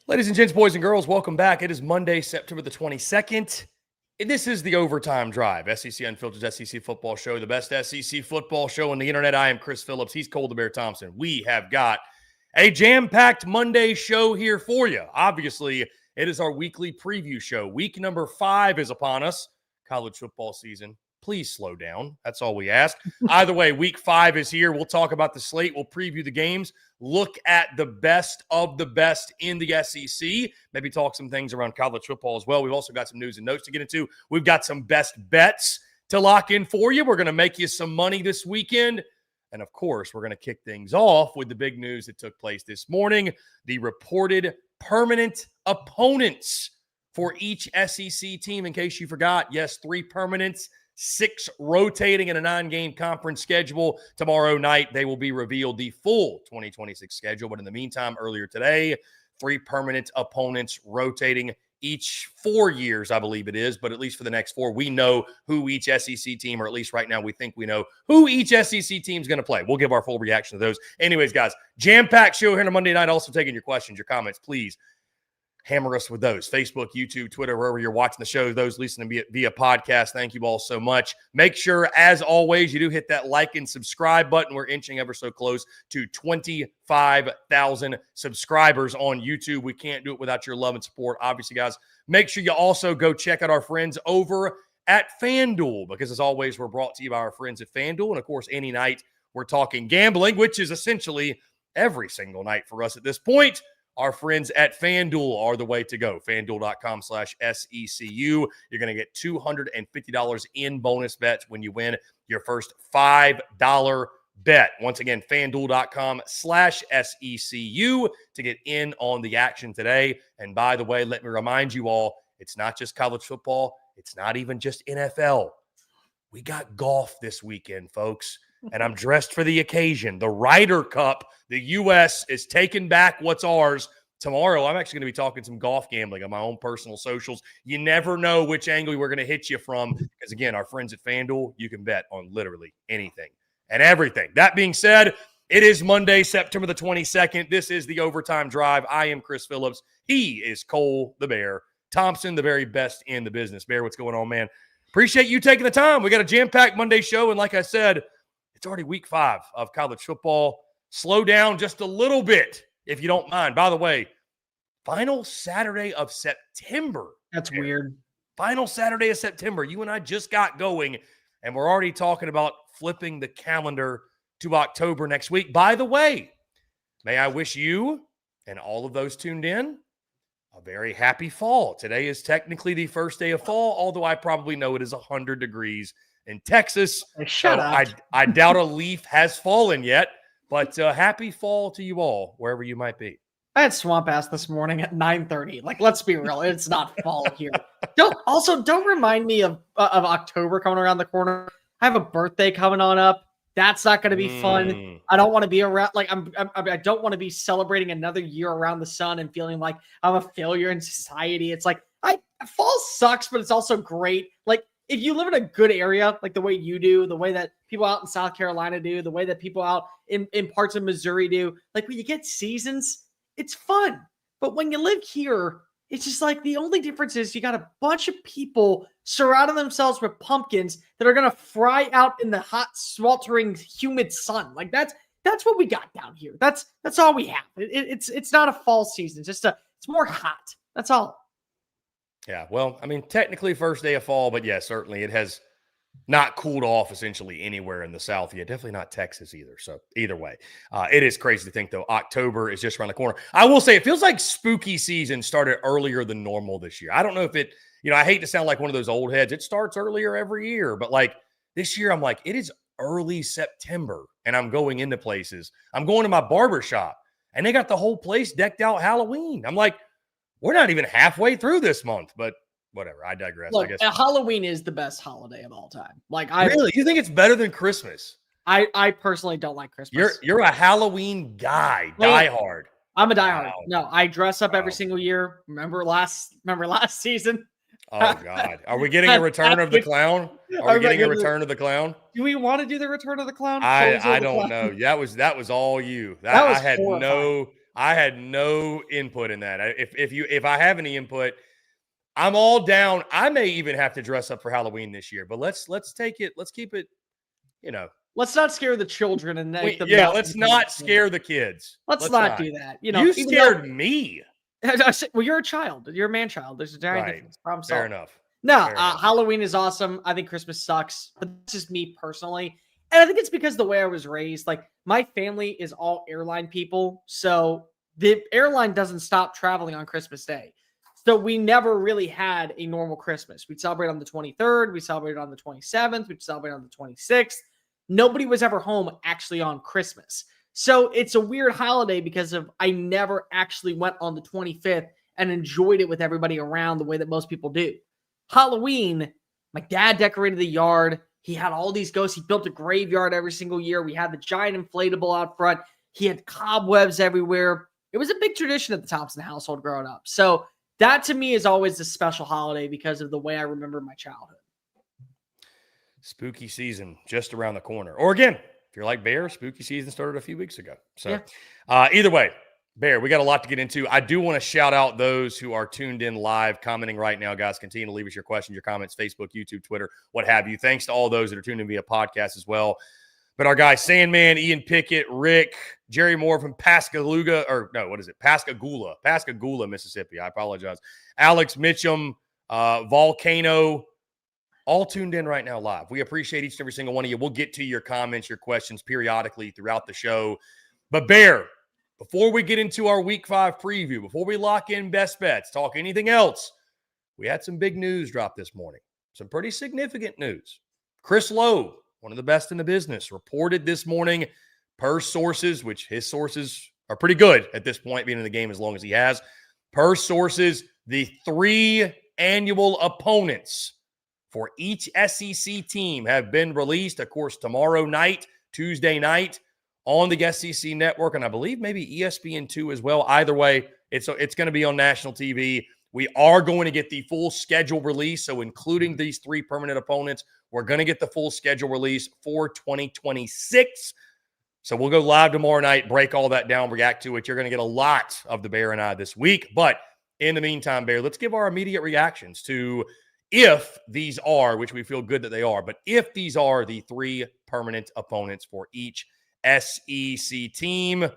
Ladies and gents, boys and girls, welcome back. It is Monday, September the 22nd. This is the Overtime Drive, SEC Unfiltered SEC Football Show, the best SEC football show on the internet. I am Chris Phillips. He's Cole the Bear Thompson. We have got a jam-packed Monday show here for you. Obviously, it is our weekly preview show. Week number 5 is upon us. College football season. Please slow down. That's all we ask. Either way, week 5 is here. We'll talk about the slate. We'll preview the games. Look at the best of the best in the SEC. Maybe talk some things around college football as well. We've also got some news and notes to get into. We've got some best bets to lock in for you. We're going to make you some money this weekend. And, of course, we're going to kick things off with the big news that took place this morning, the reported permanent opponents for each SEC team. In case you forgot, yes, 3 permanents, 6 rotating in a 9-game conference schedule. Tomorrow night, they will be revealed the full 2026 schedule. But in the meantime, earlier today, 3 permanent opponents rotating each 4 years, I believe it is. But at least for the next 4, we know who each SEC team, or at least right now, we think we know who each SEC team is going to play. We'll give our full reaction to those. Anyways, guys, jam-packed show here on a Monday night. Also taking your questions, your comments, please. Hammer us with those. Facebook, YouTube, Twitter, wherever you're watching the show, those listening via podcast, thank you all so much. Make sure, as always, you do hit that like and subscribe button. We're inching ever so close to 25,000 subscribers on YouTube. We can't do it without your love and support. Obviously, guys, make sure you also go check out our friends over at FanDuel, because as always, we're brought to you by our friends at FanDuel. And of course, any night we're talking gambling, which is essentially every single night for us at this point. Our friends at FanDuel are the way to go. FanDuel.com/SECU. You're going to get $250 in bonus bets when you win your first $5 bet. Once again, FanDuel.com/SECU to get in on the action today. And by the way, let me remind you all, it's not just college football. It's not even just NFL. We got golf this weekend, folks. And I'm dressed for the occasion. The Ryder Cup, the U.S. is taking back what's ours. Tomorrow, I'm actually going to be talking some golf gambling on my own personal socials. You never know which angle we're going to hit you from. Because, again, our friends at FanDuel, you can bet on literally anything and everything. That being said, it is Monday, September the 22nd. This is the Overtime Drive. I am Chris Phillips. He is Cole the Bear Thompson, the very best in the business. Bear, what's going on, man? Appreciate you taking the time. We got a jam-packed Monday show. And like I said, it's already week 5 of college football. Slow down just a little bit, if you don't mind. By the way, final Saturday of September. That's weird. Final Saturday of September. You and I just got going, and we're already talking about flipping the calendar to October next week. By the way, may I wish you and all of those tuned in a very happy fall. Today is technically the first day of fall, although I probably know it is 100 degrees in Texas. Shut up. I doubt a leaf has fallen yet, but happy fall to you all, wherever you might be. I had swamp ass this morning at 9:30. Like, let's be real, it's not fall here. Don't remind me of October coming around the corner. I have a birthday coming on up. That's not going to be fun. I don't want to be around. Like, I don't want to be celebrating another year around the sun and feeling like I'm a failure in society. It's like fall sucks, but it's also great. Like, if you live in a good area, like the way you do, the way that people out in South Carolina do, the way that people out in parts of Missouri do, like when you get seasons, it's fun. But when you live here, it's just like the only difference is you got a bunch of people surrounding themselves with pumpkins that are going to fry out in the hot, sweltering, humid sun. Like that's what we got down here. That's all we have. It's not a fall season. It's more hot. That's all. Yeah, well, I mean, technically first day of fall, but yeah, certainly it has not cooled off essentially anywhere in the South yet. Definitely not Texas either. So either way, it is crazy to think, though, October is just around the corner. I will say it feels like spooky season started earlier than normal this year. I don't know if it, I hate to sound like one of those old heads. It starts earlier every year, but like this year, I'm like, it is early September and I'm going into places. I'm going to my barber shop and they got the whole place decked out Halloween. I'm like, we're not even halfway through this month, but whatever. I digress. Look, I guess Halloween is the best holiday of all time. Like, really, you think it's better than Christmas? I personally don't like Christmas. You're a Halloween guy, diehard. I'm a diehard. Wow. No, I dress up every single year. Remember last season? Oh God, are we getting a return of the clown? Are we getting a return of the clown? Do we want to do the return of the clown? I don't know. That was all you. I I had no input in that. If I have any input, I'm all down. I may even have to dress up for Halloween this year, but let's take it. Let's keep it, Let's not scare the children and make them. let's not scare the kids. Let's not do that. You scared me. Well, you're a child. You're a man-child. There's a giant difference. Problem solved. Fair enough. No, Halloween is awesome. I think Christmas sucks, but that's just me personally. And I think it's because the way I was raised, like my family is all airline people. So the airline doesn't stop traveling on Christmas Day. So we never really had a normal Christmas. We'd celebrate on the 23rd. We celebrated on the 27th. We'd celebrate on the 26th. Nobody was ever home actually on Christmas. So it's a weird holiday because I never actually went on the 25th and enjoyed it with everybody around the way that most people do. Halloween, my dad decorated the yard. He had all these ghosts. He built a graveyard every single year. We had the giant inflatable out front. He had cobwebs everywhere. It was a big tradition at the Thompson household growing up. So that to me is always a special holiday because of the way I remember my childhood. Spooky season just around the corner. Or again, if you're like Bear, spooky season started a few weeks ago. So either way, Bear, we got a lot to get into. I do want to shout out those who are tuned in live, commenting right now. Guys, continue to leave us your questions, your comments, Facebook, YouTube, Twitter, what have you. Thanks to all those that are tuned in via podcast as well. But our guys, Sandman, Ian Pickett, Rick, Jerry Moore from Pascagoula, Mississippi. I apologize. Alex Mitchum, Volcano, all tuned in right now live. We appreciate each and every single one of you. We'll get to your comments, your questions periodically throughout the show. But Bear, before we get into our Week 5 preview, before we lock in best bets, talk anything else, we had some big news drop this morning. Some pretty significant news. Chris Lowe, one of the best in the business, reported this morning per sources, which his sources are pretty good at this point, being in the game as long as he has. Per sources, the 3 annual opponents for each SEC team have been released, of course, tomorrow night, Tuesday night, on the SEC network, and I believe maybe ESPN2 as well. Either way, it's going to be on national TV. We are going to get the full schedule release, so including these 3 permanent opponents, we're going to get the full schedule release for 2026. So we'll go live tomorrow night, break all that down, react to it. You're going to get a lot of the Bear and I this week. But in the meantime, Bear, let's give our immediate reactions to if these are, which we feel good that they are, but if these are the 3 permanent opponents for each SEC team,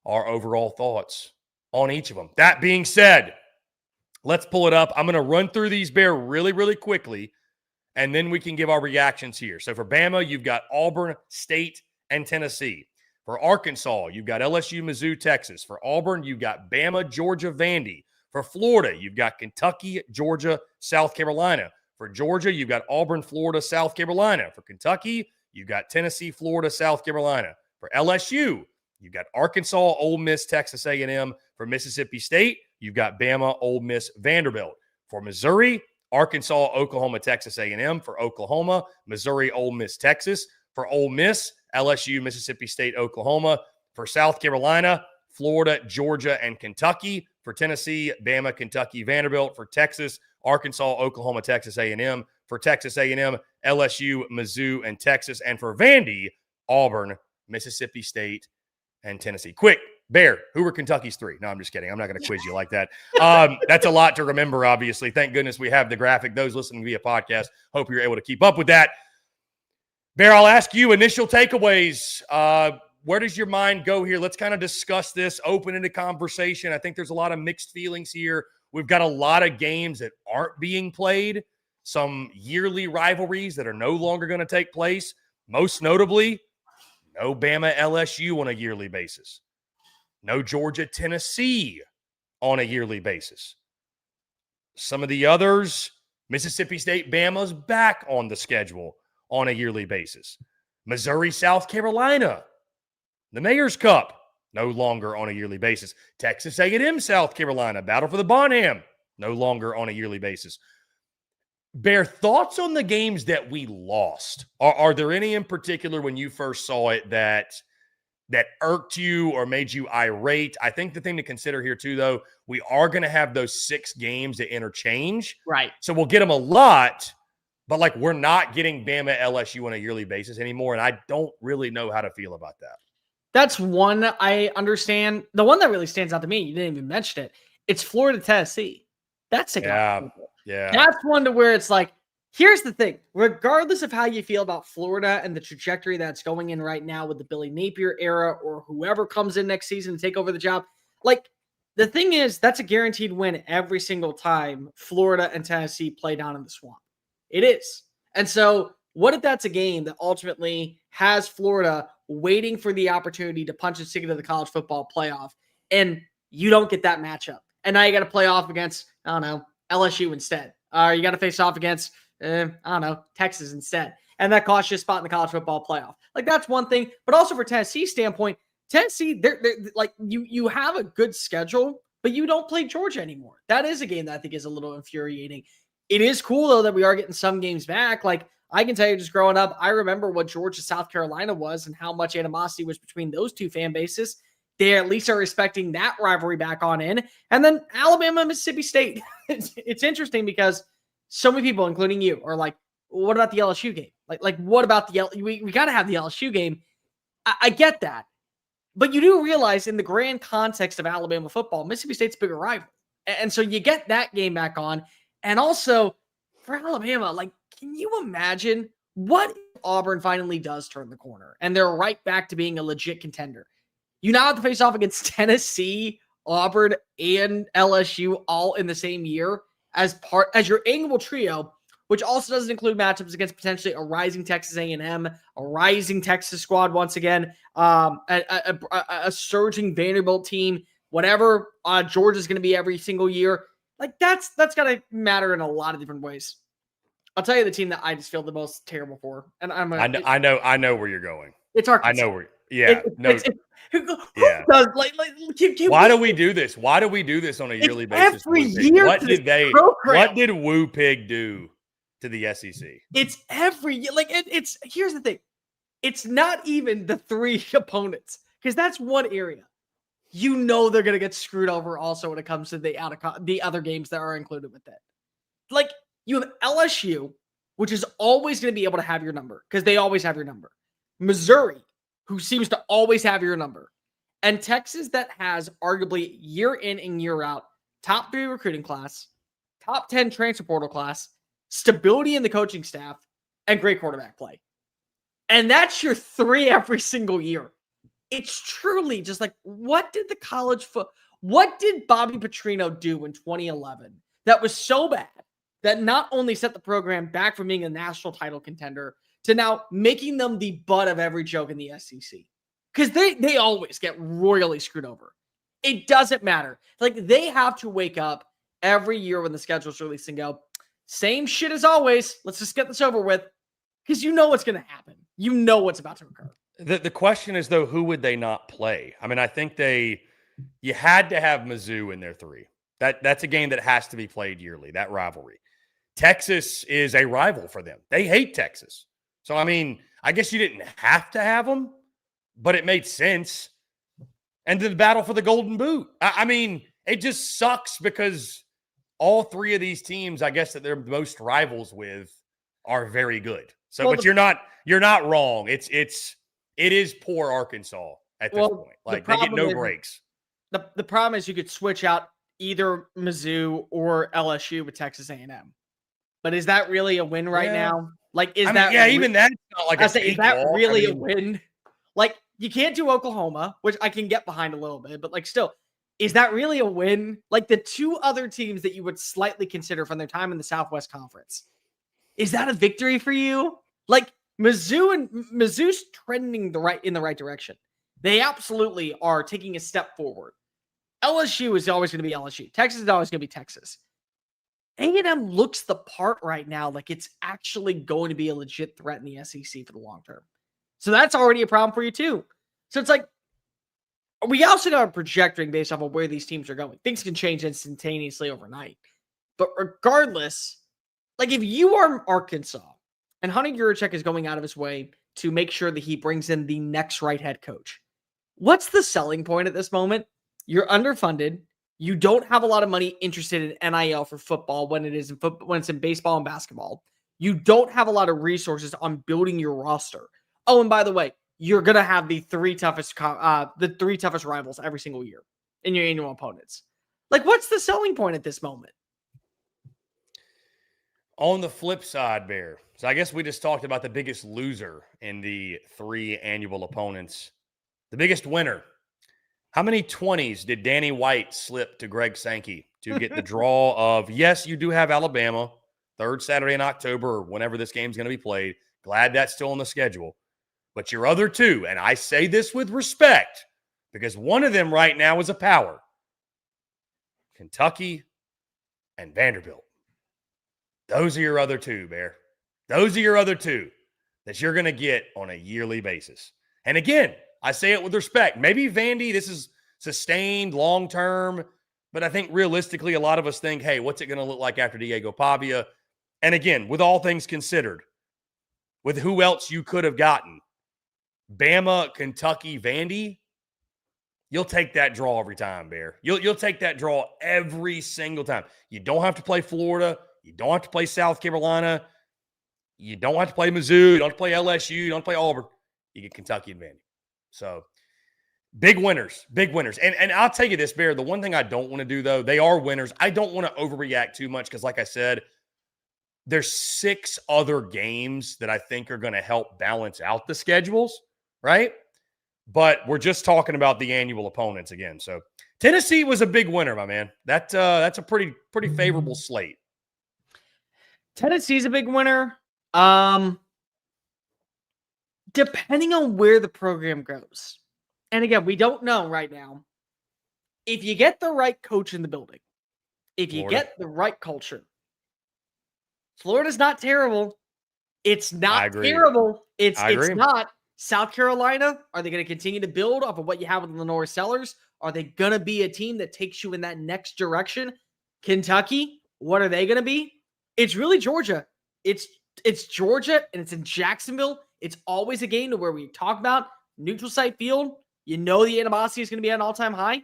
our overall thoughts on each of them. That being said, let's pull it up. I'm going to run through these, Bear, really, really quickly, and then we can give our reactions here. So for Bama, you've got Auburn, State, and Tennessee. For Arkansas, you've got LSU, Mizzou, Texas. For Auburn, you've got Bama, Georgia, Vandy. For Florida, you've got Kentucky, Georgia, South Carolina. For Georgia, you've got Auburn, Florida, South Carolina. For Kentucky, you've got Tennessee, Florida, South Carolina. For LSU, you've got Arkansas, Ole Miss, Texas A&M. For Mississippi State, you've got Bama, Ole Miss, Vanderbilt. For Missouri, Arkansas, Oklahoma, Texas A&M. For Oklahoma, Missouri, Ole Miss, Texas. For Ole Miss, LSU, Mississippi State, Oklahoma. For South Carolina, Florida, Georgia, and Kentucky. For Tennessee, Bama, Kentucky, Vanderbilt. For Texas, Arkansas, Oklahoma, Texas A&M. For Texas A&M, LSU, Mizzou, and Texas. And for Vandy, Auburn, Mississippi State, and Tennessee. Quick, Bear, who were Kentucky's 3? No, I'm just kidding. I'm not going to quiz you like that. That's a lot to remember, obviously. Thank goodness we have the graphic. Those listening via podcast, hope you're able to keep up with that. Bear, I'll ask you initial takeaways. Where does your mind go here? Let's kind of discuss this, open into conversation. I think there's a lot of mixed feelings here. We've got a lot of games that aren't being played, some yearly rivalries that are no longer going to take place. Most notably, no Bama LSU on a yearly basis. No Georgia Tennessee on a yearly basis. Some of the others, Mississippi State Bama's back on the schedule on a yearly basis. Missouri South Carolina, the Mayor's Cup, no longer on a yearly basis. Texas A&M South Carolina, Battle for the Bonham, no longer on a yearly basis. Bear, thoughts on the games that we lost? Are there any in particular when you first saw it that irked you or made you irate? I think the thing to consider here too, though, we are going to have those 6 games that interchange. Right. So we'll get them a lot, but like we're not getting Bama LSU on a yearly basis anymore, and I don't really know how to feel about that. That's one I understand. The one that really stands out to me, you didn't even mention it. It's Florida, Tennessee. That's a Yeah. Yeah. That's one to where it's like, here's the thing. Regardless of how you feel about Florida and the trajectory that's going in right now with the Billy Napier era or whoever comes in next season to take over the job, like the thing is, that's a guaranteed win every single time Florida and Tennessee play down in the swamp. It is. And so, what if that's a game that ultimately has Florida waiting for the opportunity to punch its ticket to the college football playoff, and you don't get that matchup? And now you got to play off against, I don't know, LSU instead. You got to face off against, I don't know, Texas instead. And that costs you a spot in the college football playoff. Like, that's one thing. But also for Tennessee's standpoint, Tennessee, they're like, you have a good schedule, but you don't play Georgia anymore. That is a game that I think is a little infuriating. It is cool, though, that we are getting some games back. Like, I can tell you just growing up, I remember what Georgia, South Carolina was and how much animosity was between those two fan bases. They at least are respecting that rivalry back on in. And then Alabama, Mississippi State. It's interesting because so many people, including you, are like, what about the LSU game? Like what about we got to have the LSU game. I get that. But you do realize in the grand context of Alabama football, Mississippi State's a bigger rival. And so you get that game back on. And also for Alabama, like, can you imagine what if Auburn finally does turn the corner and they're right back to being a legit contender? You now have to face off against Tennessee, Auburn, and LSU all in the same year as your annual trio, which also doesn't include matchups against potentially a rising Texas A&M, a rising Texas squad once again, a surging Vanderbilt team, whatever Georgia's going to be every single year. Like that's got to matter in a lot of different ways. I'll tell you the team that I just feel the most terrible for, and I know where you're going. It's Arkansas. I know where. Yeah, who does why do we do this? Why do we do this on a yearly basis? Every year, what did Woo Pig do to the SEC? It's every year. Like it's here's the thing. It's not even the three opponents because that's one area. You know they're gonna get screwed over also when it comes to the other games that are included with it. Like you have LSU, which is always going to be able to have your number because they always have your number. Missouri, who seems to always have your number. And Texas that has arguably year in and year out, top 3 recruiting class, top 10 transfer portal class, stability in the coaching staff, and great quarterback play. And that's your 3 every single year. It's truly just like, what did Bobby Petrino do in 2011 that was so bad that not only set the program back from being a national title contender to now making them the butt of every joke in the SEC? Because they always get royally screwed over. It doesn't matter. Like, they have to wake up every year when the schedule's released and go, same shit as always. Let's just get this over with. Because you know what's going to happen. You know what's about to occur. The question is, though, who would they not play? I mean, I think you had to have Mizzou in their 3. That's a game that has to be played yearly, that rivalry. Texas is a rival for them. They hate Texas. So, I mean, I guess you didn't have to have them, but it made sense. And the battle for the Golden Boot. I mean, it just sucks because all 3 of these teams, I guess, that they're most rivals with are very good. So, but you're not wrong. It is poor Arkansas at this point. Like, they get no breaks. The problem is you could switch out either Mizzou or LSU with Texas A&M. But is that really a win right now? Like, even that's not like is that really a win? Like, you can't do Oklahoma, which I can get behind a little bit, but like, still, is that really a win? Like, the 2 other teams that you would slightly consider from their time in the Southwest Conference, is that a victory for you? Like, Mizzou's trending in the right direction. They absolutely are taking a step forward. LSU is always going to be LSU. Texas is always going to be Texas. A&M looks the part right now like it's actually going to be a legit threat in the SEC for the long term. So that's already a problem for you too. So it's like, we also got a projecting based off of where these teams are going. Things can change instantaneously overnight. But regardless, like if you are Arkansas and Hunter Yurachek is going out of his way to make sure that he brings in the next right head coach, what's the selling point at this moment? You're underfunded. You don't have a lot of money interested in NIL for football when it's in baseball and basketball. You don't have a lot of resources on building your roster. Oh, and by the way, you're going to have the three toughest rivals every single year in your annual opponents. Like, what's the selling point at this moment? On the flip side, Bear. So I guess we just talked about the biggest loser in the 3 annual opponents. The biggest winner. How many 20s did Danny White slip to Greg Sankey to get the draw of, yes, you do have Alabama, 3rd Saturday in October, or whenever this game's going to be played. Glad that's still on the schedule. But your other 2, and I say this with respect, because one of them right now is a power. Kentucky and Vanderbilt. Those are your other 2, Bear. Those are your other 2 that you're going to get on a yearly basis. And again, I say it with respect. Maybe Vandy, this is sustained long-term, but I think realistically a lot of us think, hey, what's it going to look like after Diego Pavia? And again, with all things considered, with who else you could have gotten, Bama, Kentucky, Vandy, you'll take that draw every time, Bear. You'll take that draw every single time. You don't have to play Florida. You don't have to play South Carolina. You don't have to play Mizzou. You don't have to play LSU. You don't have to play Auburn. You get Kentucky and Vandy. So big winners, big winners. And I'll tell you this, Bear, the one thing I don't want to do, though, they are winners. I don't want to overreact too much because, like I said, there's 6 other games that I think are going to help balance out the schedules, right? But we're just talking about the annual opponents again. So Tennessee was a big winner, my man. That's a pretty favorable slate. Tennessee's a big winner. Depending on where the program goes. And again, we don't know right now. If you get the right coach in the building, if you get the right culture, Florida's not terrible. It's not terrible. It's not. South Carolina, are they going to continue to build off of what you have with Lenore Sellers? Are they going to be a team that takes you in that next direction? Kentucky, what are they going to be? It's really Georgia. It's Georgia, and it's in Jacksonville. It's always a game to where we talk about neutral site field. You know the animosity is going to be at an all-time high.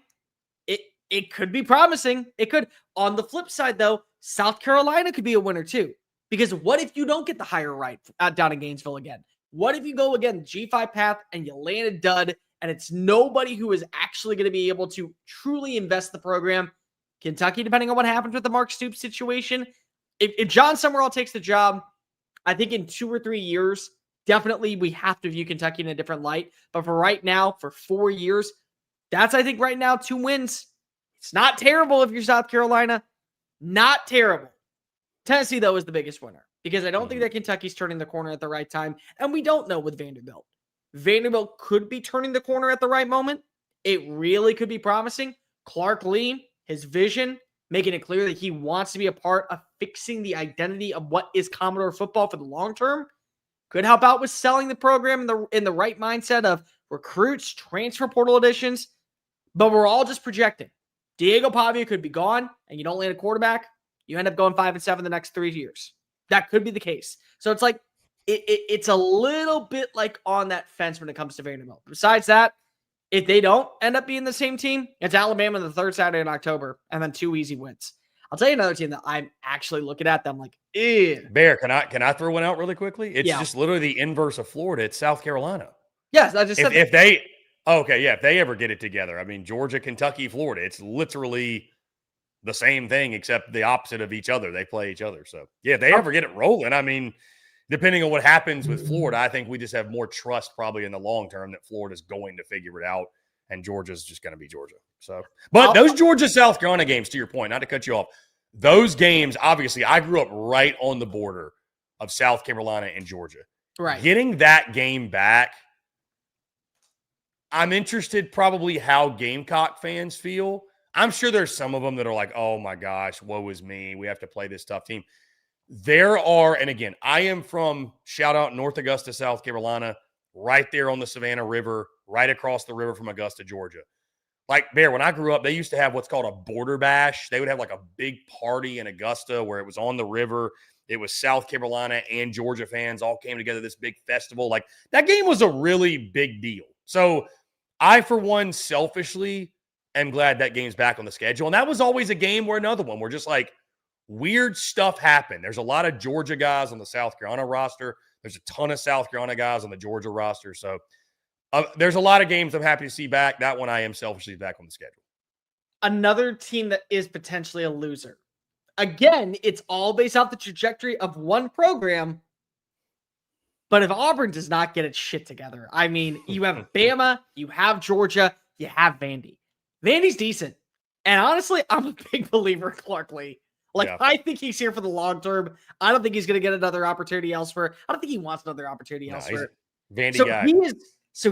It could be promising. It could. On the flip side, though, South Carolina could be a winner too. Because what if you don't get the higher right down in Gainesville again? What if you go again G5 path and you land a dud and it's nobody who is actually going to be able to truly invest the program? Kentucky, depending on what happens with the Mark Stoops situation, if John Summerall takes the job, I think in 2 or 3 years, definitely we have to view Kentucky in a different light. But for right now, for 4 years, that's, I think, right now, 2 wins. It's not terrible if you're South Carolina. Not terrible. Tennessee, though, is the biggest winner because I don't think that Kentucky's turning the corner at the right time. And we don't know with Vanderbilt. Vanderbilt could be turning the corner at the right moment. It really could be promising. Clark Lee, his vision, making it clear that he wants to be a part of fixing the identity of what is Commodore football for the long term, could help out with selling the program in the right mindset of recruits, transfer portal additions. But we're all just projecting. Diego Pavia could be gone, and you don't land a quarterback. You end up going 5-7 the next 3 years. That could be the case. So it's like it's a little bit like on that fence when it comes to Vanderbilt. Besides that, if they don't end up being the same team, it's Alabama the 3rd Saturday in October, and then 2 easy wins. I'll tell you another team that I'm actually looking at them like, ew. Bear, can I throw one out really quickly? It's just literally the inverse of Florida. It's South Carolina. Yes, I just said if they if they ever get it together. I mean, Georgia, Kentucky, Florida. It's literally the same thing except the opposite of each other. They play each other. So, yeah, if they ever get it rolling, I mean, depending on what happens with Florida, I think we just have more trust probably in the long term that Florida's going to figure it out and Georgia's just going to be Georgia. So, but those Georgia-South Carolina games, to your point, not to cut you off, those games, obviously, I grew up right on the border of South Carolina and Georgia. Right. Getting that game back, I'm interested probably how Gamecock fans feel. I'm sure there's some of them that are like, oh my gosh, woe is me. We have to play this tough team. There are, and again, I am from, shout out, North Augusta, South Carolina, right there on the Savannah River, right across the river from Augusta, Georgia. Like, Bear, when I grew up, they used to have what's called a border bash. They would have like a big party in Augusta where it was on the river. It was South Carolina and Georgia fans all came together, this big festival. Like, that game was a really big deal. So I, for one, selfishly am glad that game's back on the schedule. And that was always a game where another one where just like weird stuff happened. There's a lot of Georgia guys on the South Carolina roster. There's a ton of South Carolina guys on the Georgia roster. So There's a lot of games I'm happy to see back. That one I am selfishly back on the schedule. Another team that is potentially a loser. Again, it's all based off the trajectory of one program. But if Auburn does not get its shit together, I mean, you have Bama, you have Georgia, you have Vandy. Vandy's decent. And honestly, I'm a big believer in Clark Lee. I think he's here for the long term. I don't think he's going to get another opportunity elsewhere. I don't think he wants another opportunity elsewhere. Vandy guy.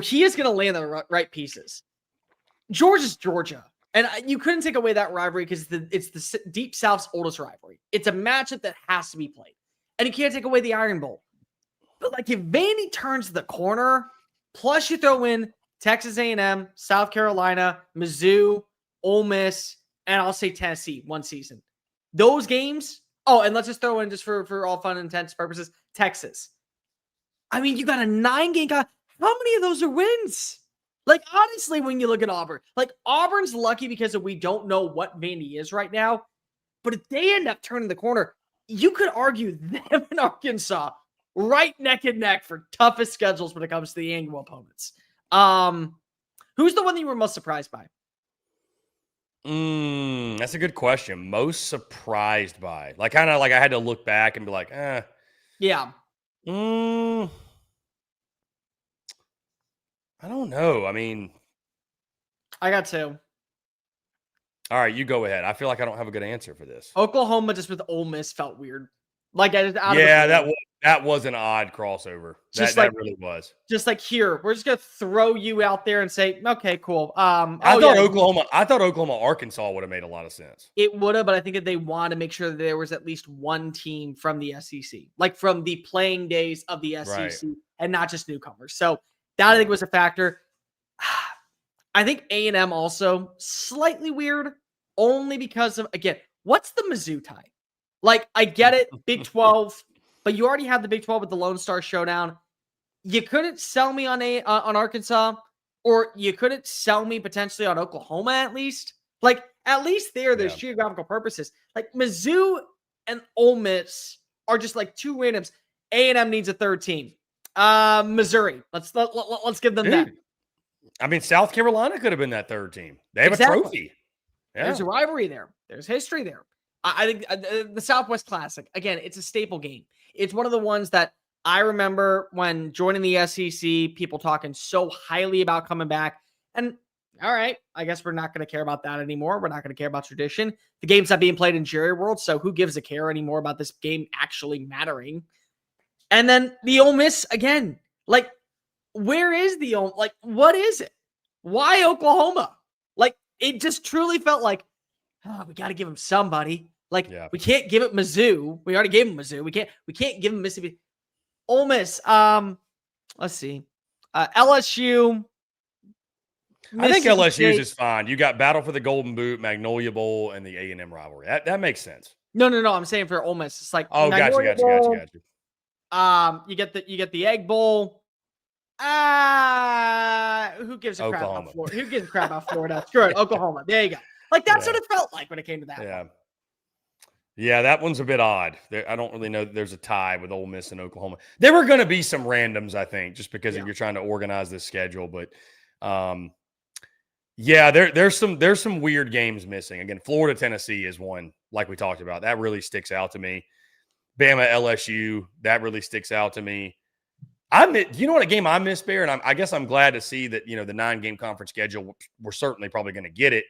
He is going to land the right pieces. Georgia's Georgia. And you couldn't take away that rivalry because it's the Deep South's oldest rivalry. It's a matchup that has to be played. And you can't take away the Iron Bowl. But if Vandy turns the corner, plus you throw in Texas A&M, South Carolina, Mizzou, Ole Miss, and I'll say Tennessee one season. Those games, and let's just throw in just for all fun and intents purposes, Texas. I mean, you got a 9-game guy. How many of those are wins? Honestly, when you look at Auburn, Auburn's lucky because we don't know what Vandy is right now. But if they end up turning the corner, you could argue them and Arkansas right neck and neck for toughest schedules when it comes to the annual opponents. Who's the one that you were most surprised by? That's a good question. Most surprised by, I had to look back and be like, Yeah. I don't know. I mean, I got two. All right, you go ahead. I feel like I don't have a good answer for this. Oklahoma just with Ole Miss felt weird. That was an odd crossover. That really was. Just here, we're just gonna throw you out there and say, okay, cool. I thought Oklahoma, Arkansas would have made a lot of sense. It would have, but I think that they want to make sure that there was at least one team from the SEC, from the playing days of the SEC, and not just newcomers. So that I think was a factor. I think A&M also slightly weird, only because of, again, what's the Mizzou tie? I get it, Big 12, but you already had the Big 12 with the Lone Star Showdown. You couldn't sell me on Arkansas, or you couldn't sell me potentially on Oklahoma at least. At least there's geographical purposes. Mizzou and Ole Miss are just two randoms. A&M needs a third team. Missouri. Let's give them that. I mean, South Carolina could have been that third team. They have a trophy. Yeah. There's a rivalry there. There's history there. I think the Southwest Classic, again, it's a staple game. It's one of the ones that I remember when joining the SEC, people talking so highly about coming back. And all right, I guess we're not going to care about that anymore. We're not going to care about tradition. The game's not being played in Jerry World, so who gives a care anymore about this game actually mattering? And then the Ole Miss again. Where is the Ole? What is it? Why Oklahoma? It just truly felt we got to give him somebody. We can't give it Mizzou. We already gave him Mizzou. We can't give him Mississippi. Ole Miss. Let's see. LSU. I think LSU's is fine. You got Battle for the Golden Boot, Magnolia Bowl, and the A&M rivalry. That makes sense. No. I'm saying for Ole Miss, it's gotcha. You get the Egg Bowl. Who gives a crap about Florida? Who gives a crap about Florida? Screw it, Oklahoma. There you go. That's what it felt like when it came to that. Yeah. One. Yeah, that one's a bit odd. I don't really know that there's a tie with Ole Miss and Oklahoma. There were going to be some randoms, I think, just because if you're trying to organize this schedule. But there's some weird games missing. Again, Florida, Tennessee is one, like we talked about. That really sticks out to me. Bama, LSU, that really sticks out to me. You know what a game I miss, Bear? And I guess I'm glad to see that, the 9-game conference schedule, we're certainly probably going to get it.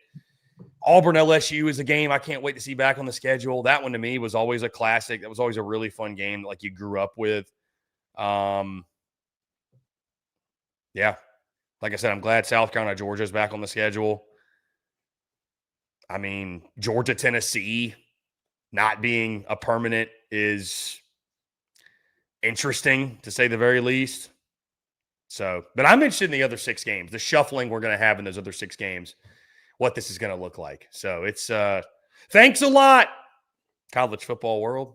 Auburn, LSU is a game I can't wait to see back on the schedule. That one to me was always a classic. That was always a really fun game that you grew up with. Like I said, I'm glad South Carolina, Georgia is back on the schedule. I mean, Georgia, Tennessee not being a permanent is interesting, to say the very least. So, but I'm interested in the other 6 games, the shuffling we're going to have in those other 6 games, what this is going to look like. So it's thanks a lot, college football world.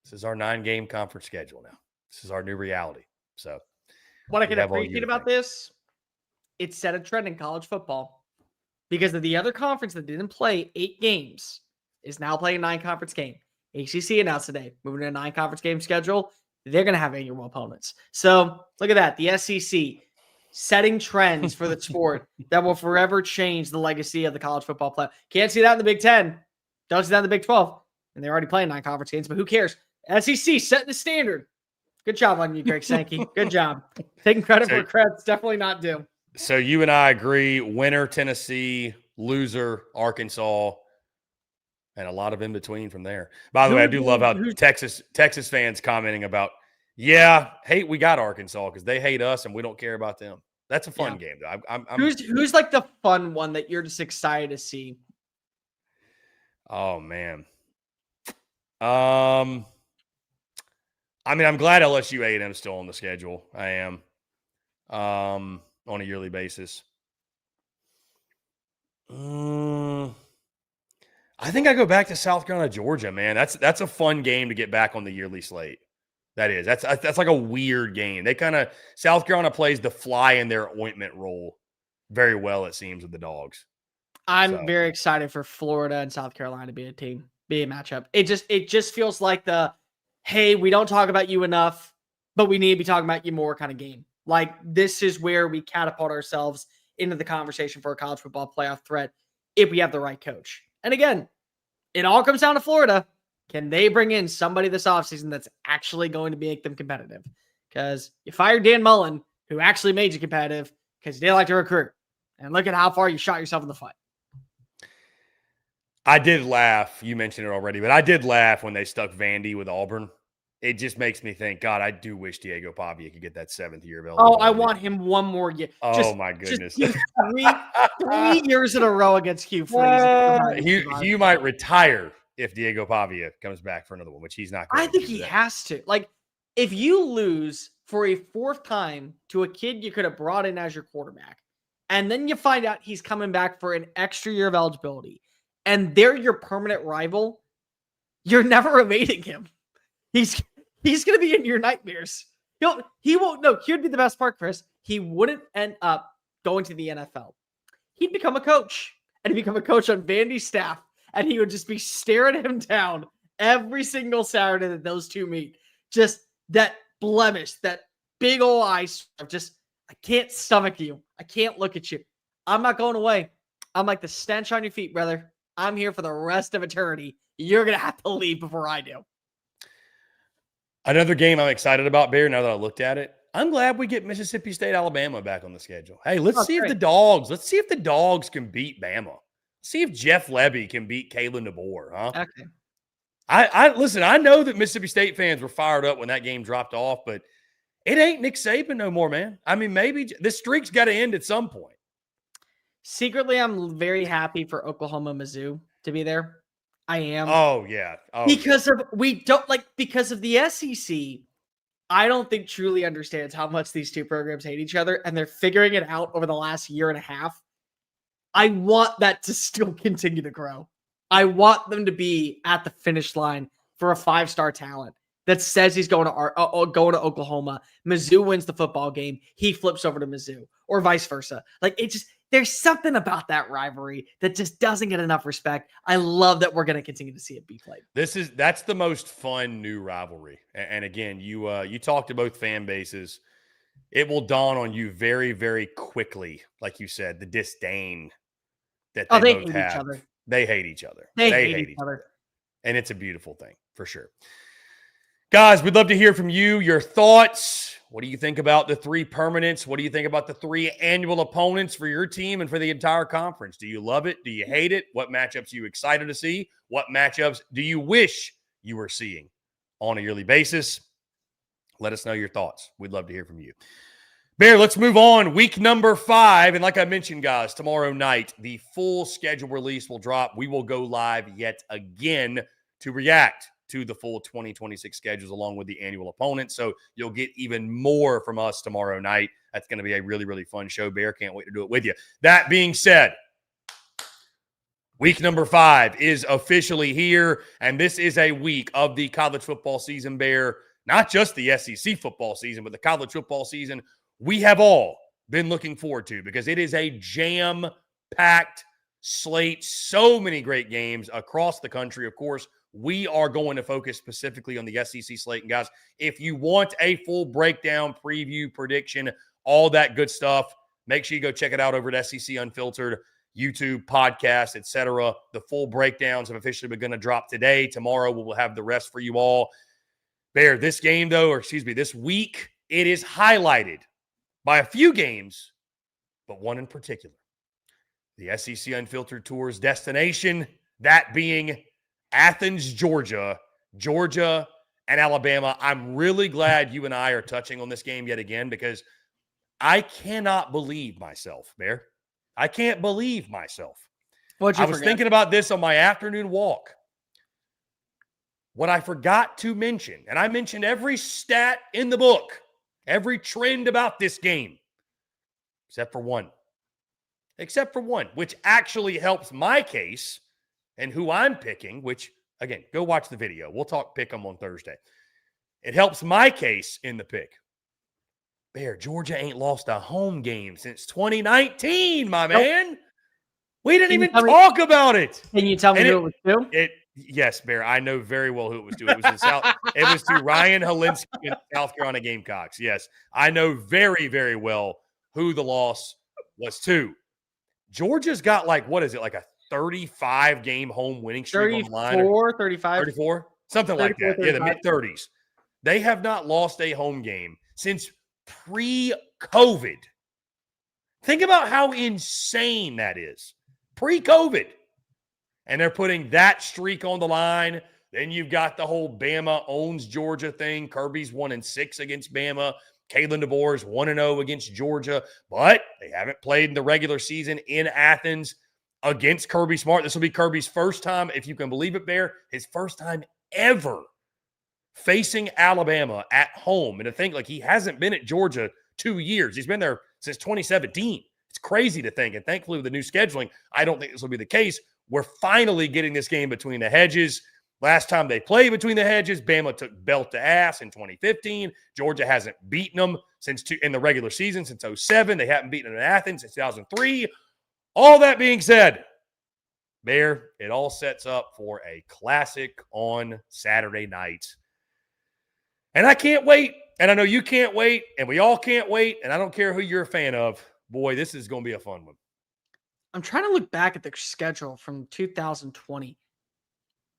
This is our 9-game conference schedule now. This is our new reality. So what I can appreciate about this, it set a trend in college football because of the other conference that didn't play 8 games is now playing a 9-conference game. ACC announced today, moving to a 9-conference game schedule. They're going to have annual opponents. So look at that. The SEC setting trends for the sport that will forever change the legacy of the college football play. Can't see that in the Big Ten. Don't see that in the Big 12. And they're already playing 9 conference games, but who cares? SEC setting the standard. Good job on you, Greg Sankey. Good job. Taking credit where credit's definitely not due. So you and I agree, winner Tennessee, loser Arkansas, and a lot of in between from there. By the way, I do love how Texas fans commenting about, we got Arkansas because they hate us and we don't care about them. That's a fun game, though. Who's like the fun one that you're just excited to see? Oh man. I'm glad LSU A&M is still on the schedule. I am. On a yearly basis. I think I go back to South Carolina, Georgia, man. That's a fun game to get back on the yearly slate. That is. That's like a weird game. South Carolina plays the fly in their ointment role very well, it seems, with the Dogs. I'm very excited for Florida and South Carolina to be a matchup. It just feels like hey, we don't talk about you enough, but we need to be talking about you more kind of game. Like, this is where we catapult ourselves into the conversation for a college football playoff threat if we have the right coach. And again, it all comes down to Florida. Can they bring in somebody this offseason that's actually going to make them competitive? Because you fired Dan Mullen, who actually made you competitive because you didn't like to recruit. And look at how far you shot yourself in the foot. I did laugh. You mentioned it already, but I did laugh when they stuck Vandy with Auburn. It just makes me think, God, I do wish Diego Pavia could get that 7th year available. Oh, I want him one more year. My goodness. Just three years in a row against Hugh Freeze. Hugh might retire if Diego Pavia comes back for another one, which he's not going to. I think he has to. Like, if you lose for a 4th time to a kid you could have brought in as your quarterback, and then you find out he's coming back for an extra year of eligibility, and they're your permanent rival, you're never evading him. He's going to be in your nightmares. He won't. No, here'd be the best part, Chris. He wouldn't end up going to the NFL. He'd become a coach, and he'd become a coach on Vandy's staff, and he would just be staring him down every single Saturday that those two meet. Just that blemish, that big old eyes of just, I can't stomach you. I can't look at you. I'm not going away. I'm like the stench on your feet, brother. I'm here for the rest of eternity. You're going to have to leave before I do. Another game I'm excited about, Bear, now that I looked at it. I'm glad we get Mississippi State, Alabama back on the schedule. Hey, let's see if the Dogs can beat Bama. See if Jeff Lebby can beat Kalen DeBoer, huh? Okay. Listen, I know that Mississippi State fans were fired up when that game dropped off, but it ain't Nick Saban no more, man. I mean, maybe this streak's got to end at some point. Secretly, I'm very happy for Oklahoma Mizzou to be there. I am. Oh, yeah. Because of the SEC, I don't think truly understands how much these two programs hate each other, and they're figuring it out over the last year and a half. I want that to still continue to grow. I want them to be at the finish line for a 5-star talent that says he's going to Oklahoma. Mizzou wins the football game. He flips over to Mizzou, or vice versa. Like, there's something about that rivalry that just doesn't get enough respect. I love that we're going to continue to see it be played. That's the most fun new rivalry. And again, you talk to both fan bases. It will dawn on you very, very quickly, like you said, the disdain that they both have. Each other. They hate each other. They hate each other. And it's a beautiful thing, for sure. Guys, we'd love to hear from you, your thoughts. What do you think about the 3 permanents? What do you think about the 3 annual opponents for your team and for the entire conference? Do you love it? Do you hate it? What matchups are you excited to see? What matchups do you wish you were seeing on a yearly basis? Let us know your thoughts. We'd love to hear from you. Bear, let's move on. Week number 5. And like I mentioned, guys, tomorrow night, the full schedule release will drop. We will go live yet again to react to the full 2026 schedules along with the annual opponents. So you'll get even more from us tomorrow night. That's going to be a really, really fun show, Bear. Can't wait to do it with you. That being said, week number 5 is officially here, and this is a week of the college football season, Bear. Not just the SEC football season, but the college football season we have all been looking forward to because it is a jam-packed slate. So many great games across the country. Of course, we are going to focus specifically on the SEC slate. And guys, if you want a full breakdown, preview, prediction all that good stuff. Make sure you go check it out over at SEC Unfiltered, YouTube, podcast, etc. The full breakdowns have officially begun to drop today. Tomorrow, we will have the rest for you all. Bear, this game, though, or excuse me, this week, it is highlighted by a few games, but one in particular. The SEC Unfiltered Tour's destination, that being Athens, Georgia. Georgia and Alabama. I'm really glad you and I are touching on this game yet again because I cannot believe myself, Bear. I can't believe myself. What'd you I was forget? thinking about this on my afternoon walk. What I forgot to mention, and I mentioned every stat in the book, every trend about this game, except for one, which actually helps my case and who I'm picking, which, again, go watch the video. We'll talk pick 'em on Thursday. It helps my case in the pick. Bear, Georgia ain't lost a home game since 2019, my man. We didn't even talk about it. Can you tell me who it was to? Yes, Bear. I know very well who it was to. It was in South. It was to Ryan Holinsky in South Carolina Gamecocks. Yes, I know very, very well who the loss was to. Georgia's got like a 35-game home winning streak on the line. 35. 34? Something like that. 34, Yeah, the mid-30s. They have not lost a home game since pre-COVID. Think about how insane that is. Pre-COVID. And they're putting that streak on the line. Then you've got the whole Bama owns Georgia thing. Kirby's 1-6 against Bama. Kalen DeBoer's 1-0 against Georgia. But they haven't played in the regular season in Athens against Kirby Smart. This will be Kirby's first time, if you can believe it, Bear, his first time ever facing Alabama at home. And to think, like, he hasn't been at Georgia 2 years. He's been there since 2017. It's crazy to think. And thankfully, with the new scheduling, I don't think this will be the case. We're finally getting this game between the hedges. Last time they played between the hedges, Bama took belt to ass in 2015. Georgia hasn't beaten them in the regular season since 2007. They haven't beaten them in Athens since 2003. All that being said, Bear, it all sets up for a classic on Saturday night. And I can't wait. And I know you can't wait. And we all can't wait. And I don't care who you're a fan of. Boy, this is going to be a fun one. I'm trying to look back at the schedule from 2020.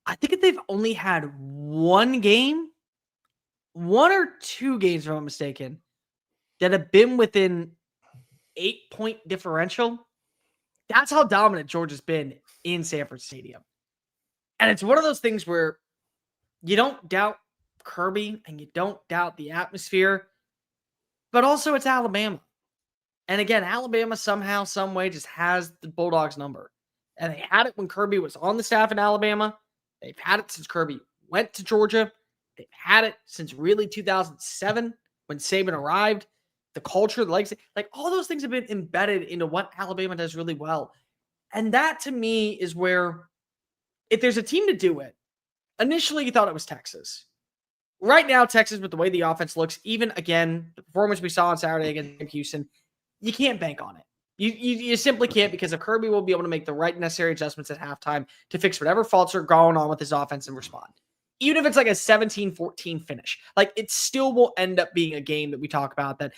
I think that they've only had one or two games, if I'm not mistaken, that have been within 8-point differential. That's how dominant Georgia's been in Sanford Stadium. And it's one of those things where you don't doubt Kirby and you don't doubt the atmosphere, but also it's Alabama. And again, Alabama somehow, some way just has the Bulldogs number. And they had it when Kirby was on the staff in Alabama. They've had it since Kirby went to Georgia. They've had it since really 2007 when Saban arrived. The culture, the legacy, like all those things have been embedded into what Alabama does really well. And that to me is where, if there's a team to do it, initially you thought it was Texas. Right now, Texas, with the way the offense looks, even again, the performance we saw on Saturday against Houston, you can't bank on it. You simply can't, because if Kirby will be able to make the right necessary adjustments at halftime to fix whatever faults are going on with his offense and respond. Even if it's like a 17-14 finish, like it still will end up being a game that we talk about that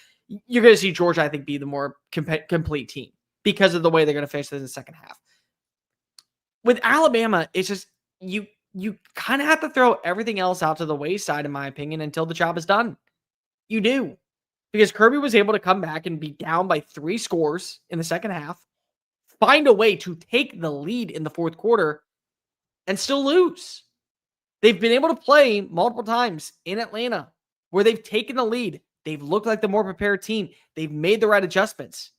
you're going to see Georgia, I think, be the more complete team because of the way they're going to finish this in the second half. With Alabama, it's just you kind of have to throw everything else out to the wayside, in my opinion, until the job is done. You do. Because Kirby was able to come back and be down by 3 scores in the second half, find a way to take the lead in the fourth quarter, and still lose. They've been able to play multiple times in Atlanta where they've taken the lead. They've looked like the more prepared team. They've made the right adjustments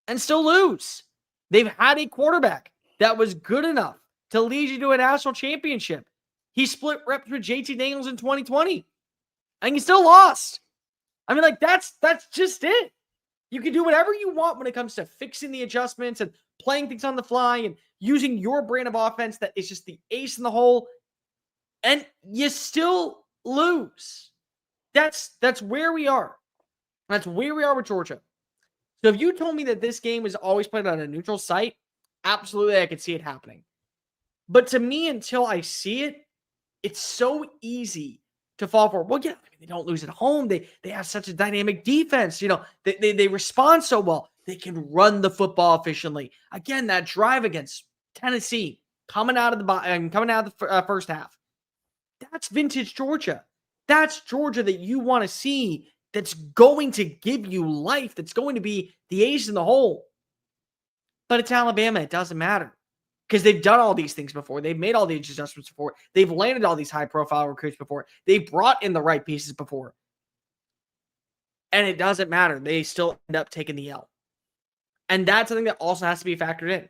and still lose. They've had a quarterback that was good enough to lead you to a national championship. He split reps with JT Daniels in 2020, and he still lost. I mean, like, that's just it. You can do whatever you want when it comes to fixing the adjustments and playing things on the fly and using your brand of offense that is just the ace in the hole, and you still lose. That's where we are. That's where we are with Georgia. So if you told me that this game was always played on a neutral site, absolutely, I could see it happening. But to me, until I see it, it's so easy to fall for. Well, yeah, I mean, they don't lose at home. They have such a dynamic defense. They respond so well. They can run the football efficiently. Again, that drive against Tennessee coming out of the first half. That's vintage Georgia. That's Georgia that you want to see. That's going to give you life. That's going to be the ace in the hole. But it's Alabama. It doesn't matter because they've done all these things before. They've made all these adjustments before. They've landed all these high-profile recruits before. They brought in the right pieces before. And it doesn't matter. They still end up taking the L. And that's something that also has to be factored in.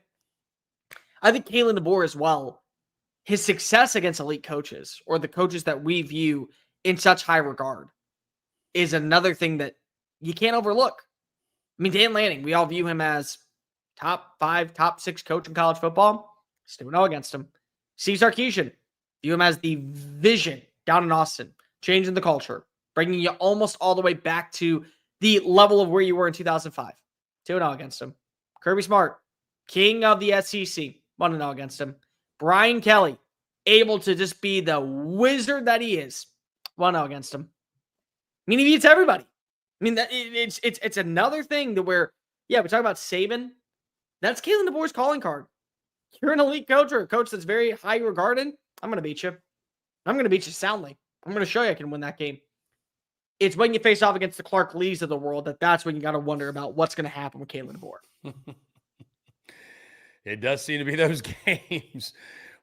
I think Kalen DeBoer as well, his success against elite coaches or the coaches that we view in such high regard is another thing that you can't overlook. I mean, Dan Lanning, we all view him as top 5, top 6 coach in college football. Still no against him. Steve Sarkisian, view him as the vision down in Austin, changing the culture, bringing you almost all the way back to the level of where you were in 2005. 2-0 against him. Kirby Smart, king of the SEC, 1-0 against him. Brian Kelly, able to just be the wizard that he is, 1-0 against him. I mean, he beats everybody. I mean, it's another thing that where, yeah, we talk about Saban. That's Kalen DeBoer's calling card. You're an elite coach or a coach that's very high regarded. I'm going to beat you. I'm going to beat you soundly. I'm going to show you I can win that game. It's when you face off against the Clark Lees of the world that's when you got to wonder about what's going to happen with Kalen DeBoer. It does seem to be those games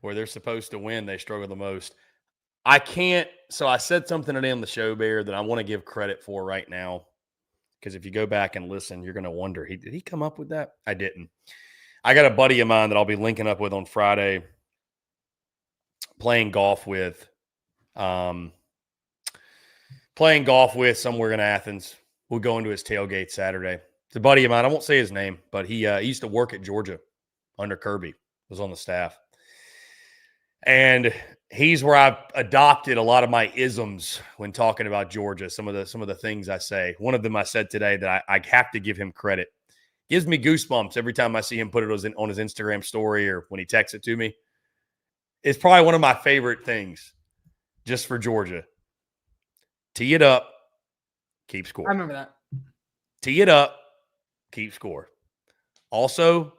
where they're supposed to win, they struggle the most. I can't. So I said something today on the show, Bear, that I want to give credit for right now. Because if you go back and listen, you're going to wonder, did he come up with that? I didn't. I got a buddy of mine that I'll be linking up with on Friday, playing golf with somewhere in Athens. We'll go into his tailgate Saturday. It's a buddy of mine. I won't say his name, but he used to work at Georgia under Kirby, was on the staff. And he's where I've adopted a lot of my isms when talking about Georgia, some of the things I say. One of them I said today that I have to give him credit. Gives me goosebumps every time I see him put it on his Instagram story or when he texts it to me. It's probably one of my favorite things just for Georgia. Tee it up, keep score. I remember that. Tee it up, keep score. Also,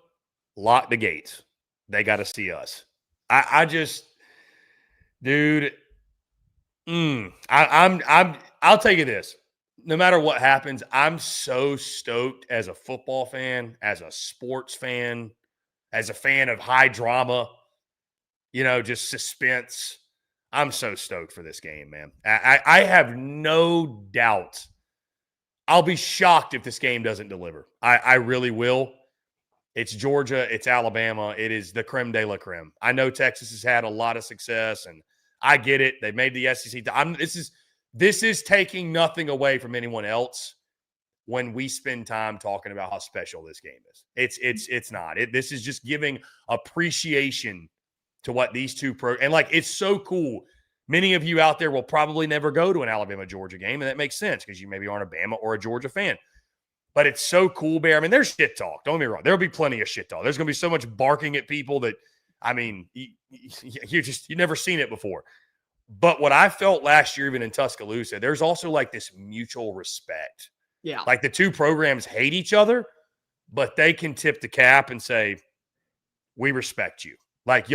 lock the gates. They got to see us. I just, dude, I'll tell you this. No matter what happens, I'm so stoked as a football fan, as a sports fan, as a fan of high drama, just suspense. I'm so stoked for this game, man. I have no doubt. I'll be shocked if this game doesn't deliver. I really will. It's Georgia. It's Alabama. It is the creme de la creme. I know Texas has had a lot of success, and I get it. They made the SEC. This is taking nothing away from anyone else when we spend time talking about how special this game is. It's not. This is just giving appreciation to what these two and it's so cool. Many of you out there will probably never go to an Alabama-Georgia game, and that makes sense because you maybe aren't a Bama or a Georgia fan. But it's so cool, Bear. I mean, there's shit talk. Don't get me wrong. There'll be plenty of shit talk. There's going to be so much barking at people that, I mean, you've never seen it before. But what I felt last year, even in Tuscaloosa, there's also like this mutual respect. Yeah. Like the two programs hate each other, but they can tip the cap and say, we respect you. Like,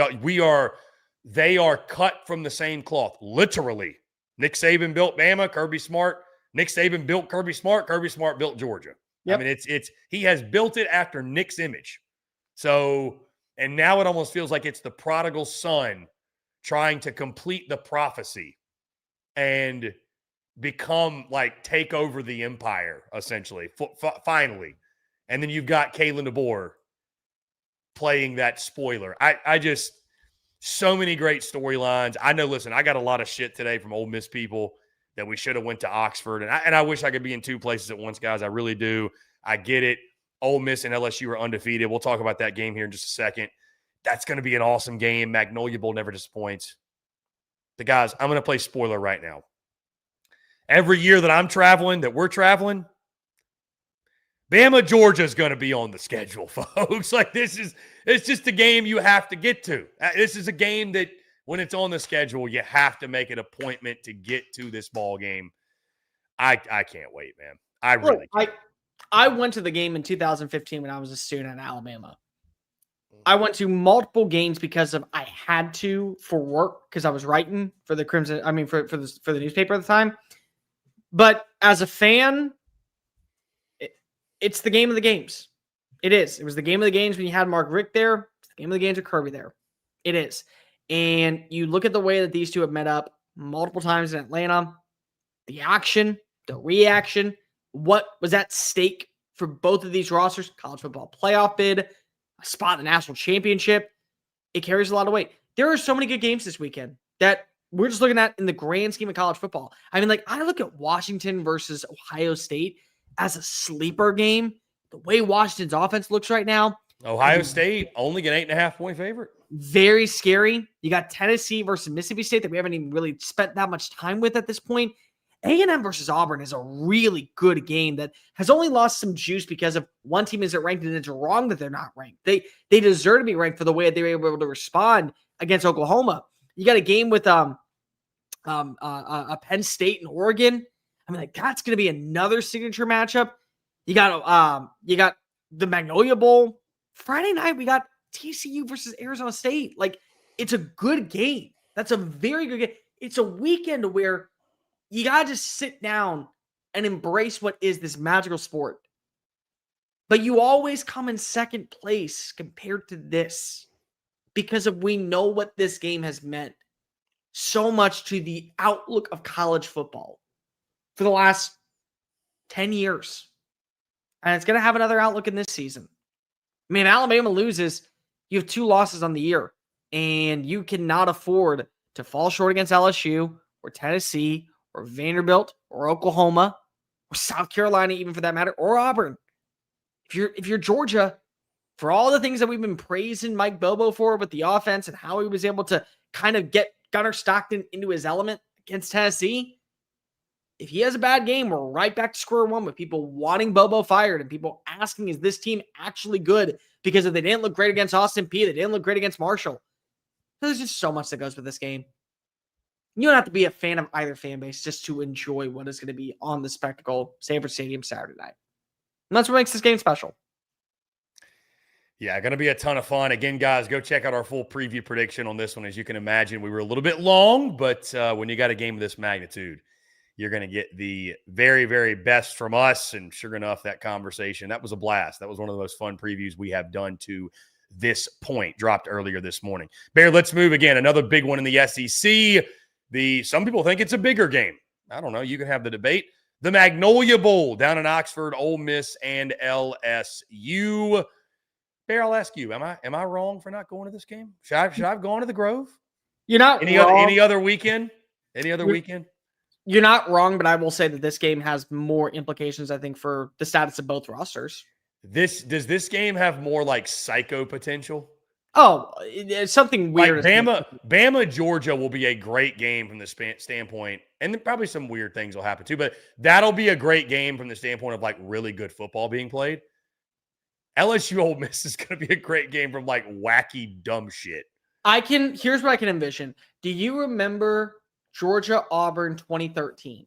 they are cut from the same cloth. Literally. Nick Saban built Bama, Kirby Smart. Nick Saban built Kirby Smart built Georgia. Yep. I mean, he has built it after Nick's image. So, and now it almost feels like it's the prodigal son trying to complete the prophecy and become take over the empire, essentially, finally. And then you've got Kalen DeBoer playing that spoiler. I just, so many great storylines. I know, listen, I got a lot of shit today from Ole Miss people that we should have went to Oxford. And I wish I could be in two places at once, guys. I really do. I get it. Ole Miss and LSU are undefeated. We'll talk about that game here in just a second. That's going to be an awesome game. Magnolia Bowl never disappoints. The guys, I'm going to play spoiler right now. Every year that we're traveling, Bama, Georgia is going to be on the schedule, folks. It's just a game you have to get to. This is a game that when it's on the schedule, you have to make an appointment to get to this ball game. I can't wait, man. I really can't. I went to the game in 2015 when I was a student in Alabama. I went to multiple games because I had to for work because I was writing for the Crimson. I mean, for the newspaper at the time. But as a fan, it's the game of the games. It is. It was the game of the games when you had Mark Richt there. It's the game of the games with Kirby there. It is. And you look at the way that these two have met up multiple times in Atlanta, the action, the reaction, what was at stake for both of these rosters, college football playoff bid, a spot in the national championship. It carries a lot of weight. There are so many good games this weekend that we're just looking at in the grand scheme of college football. I mean, like, I look at Washington versus Ohio State as a sleeper game. The way Washington's offense looks right now. Ohio State only an 8.5-point favorite. Very scary. You got Tennessee versus Mississippi State that we haven't even really spent that much time with at this point. A&M versus Auburn is a really good game that has only lost some juice because of one team isn't ranked, and it's wrong that they're not ranked. They deserve to be ranked for the way they were able to respond against Oklahoma. You got a game with Penn State and Oregon. I mean, like, that's going to be another signature matchup. You got the Magnolia Bowl. Friday night, we got TCU versus Arizona State. Like, it's a good game. That's a very good game. It's a weekend where you got to just sit down and embrace what is this magical sport. But you always come in second place compared to this because we know what this game has meant so much to the outlook of college football for the last 10 years. And it's going to have another outlook in this season. I mean, if Alabama loses, you have 2 losses on the year, and you cannot afford to fall short against LSU or Tennessee or Vanderbilt or Oklahoma or South Carolina, even for that matter, or Auburn. If you're Georgia, for all the things that we've been praising Mike Bobo for with the offense and how he was able to kind of get Gunnar Stockton into his element against Tennessee, if he has a bad game, we're right back to square one with people wanting Bobo fired and people asking, is this team actually good? Because if they didn't look great against Austin Peay, they didn't look great against Marshall. There's just so much that goes with this game. You don't have to be a fan of either fan base just to enjoy what is going to be on the spectacle Sanford Stadium Saturday night. And that's what makes this game special. Yeah, going to be a ton of fun. Again, guys, go check out our full preview prediction on this one. As you can imagine, we were a little bit long, but when you got a game of this magnitude, you're going to get the very, very best from us. And sure enough, that conversation, that was a blast. That was one of the most fun previews we have done to this point, dropped earlier this morning. Bear, let's move again. Another big one in the SEC. Some people think it's a bigger game. I don't know. You can have the debate. The Magnolia Bowl down in Oxford, Ole Miss and LSU. Bear, I'll ask you, am I wrong for not going to this game? Should I have gone to the Grove? You're not wrong. Any other weekend? Weekend? You're not wrong, but I will say that this game has more implications, I think, for the status of both rosters. Does this game have more like psycho potential? Oh, it's something weird. Like Bama, Georgia will be a great game from the standpoint, and then probably some weird things will happen too, but that'll be a great game from the standpoint of like really good football being played. LSU Ole Miss is going to be a great game from like wacky dumb shit. Here's what I can envision. Do you remember Georgia Auburn 2013?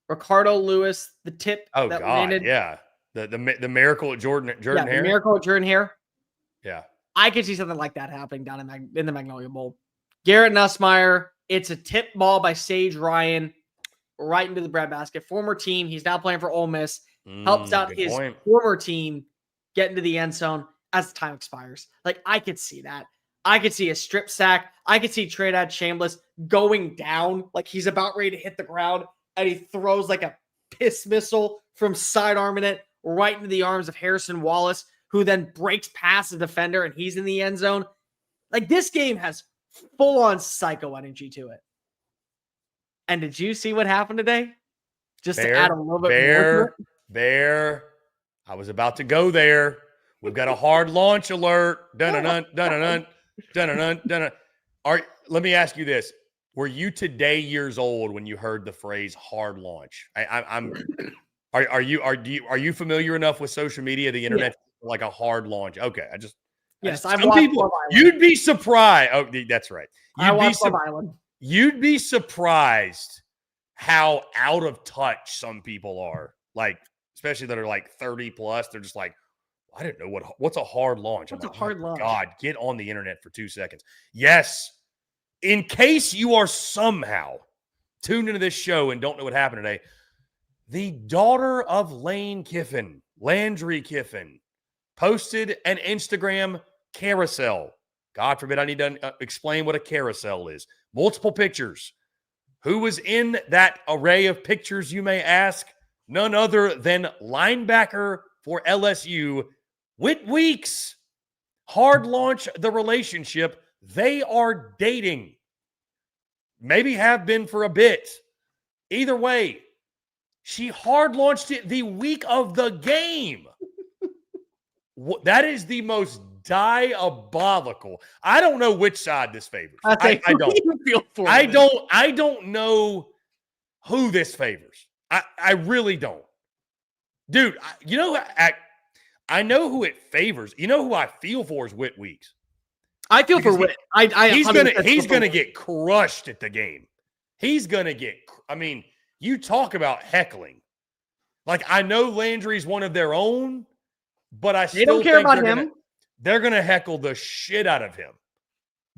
Ricardo Lewis, the tip. Oh God, landed. Yeah. The miracle at Jordan Hare. The miracle at Jordan Hare. Yeah. I could see something like that happening down in the Magnolia Bowl. Garrett Nussmeier, it's a tip ball by Sage Ryan right into the breadbasket. Former team. He's now playing for Ole Miss. Helps out his former team get into the end zone as the time expires. Like, I could see that. I could see a strip sack. I could see Trinidad Chambliss going down like he's about ready to hit the ground, and he throws like a piss missile from sidearming it right into the arms of Harrison Wallace, who then breaks past the defender, and he's in the end zone. Like, this game has full-on psycho energy to it. And did you see what happened today? Just to add a little bit more to it? Bear, I was about to go there. We've got a hard launch alert. Dun-dun-dun, dun-dun-dun, dun-dun-dun, dun-dun. Let me ask you this. Were you today years old when you heard the phrase hard launch? Are you familiar enough with social media, the internet, like a hard launch? Okay, Yes, I've Some watched people, Love Island. you'd be surprised. Oh, that's right. I watched Love Island. You'd be surprised how out of touch some people are. Like, especially that are like 30 plus. They're just like, I didn't know what's a hard launch. What's I'm a like, hard oh, launch? God, get on the internet for 2 seconds. Yes. In case you are somehow tuned into this show and don't know what happened today, the daughter of Lane Kiffin, Landry Kiffin, posted an Instagram carousel. God forbid I need to explain what a carousel is. Multiple pictures. Who was in that array of pictures, you may ask? None other than linebacker for LSU, Whit Weeks. Hard launch the relationship. They are dating. Maybe have been for a bit. Either way, she hard launched it the week of the game. That is the most diabolical. I don't know which side this favors. I don't. Feel for I don't know who this favors. I really don't. Dude, you know, I know who it favors. You know who I feel for is Whit Weeks. I feel for Whit. He's gonna get crushed at the game. He's gonna get. I mean, you talk about heckling. Like, I know Landry's one of their own, but they don't care about him. They're gonna heckle the shit out of him,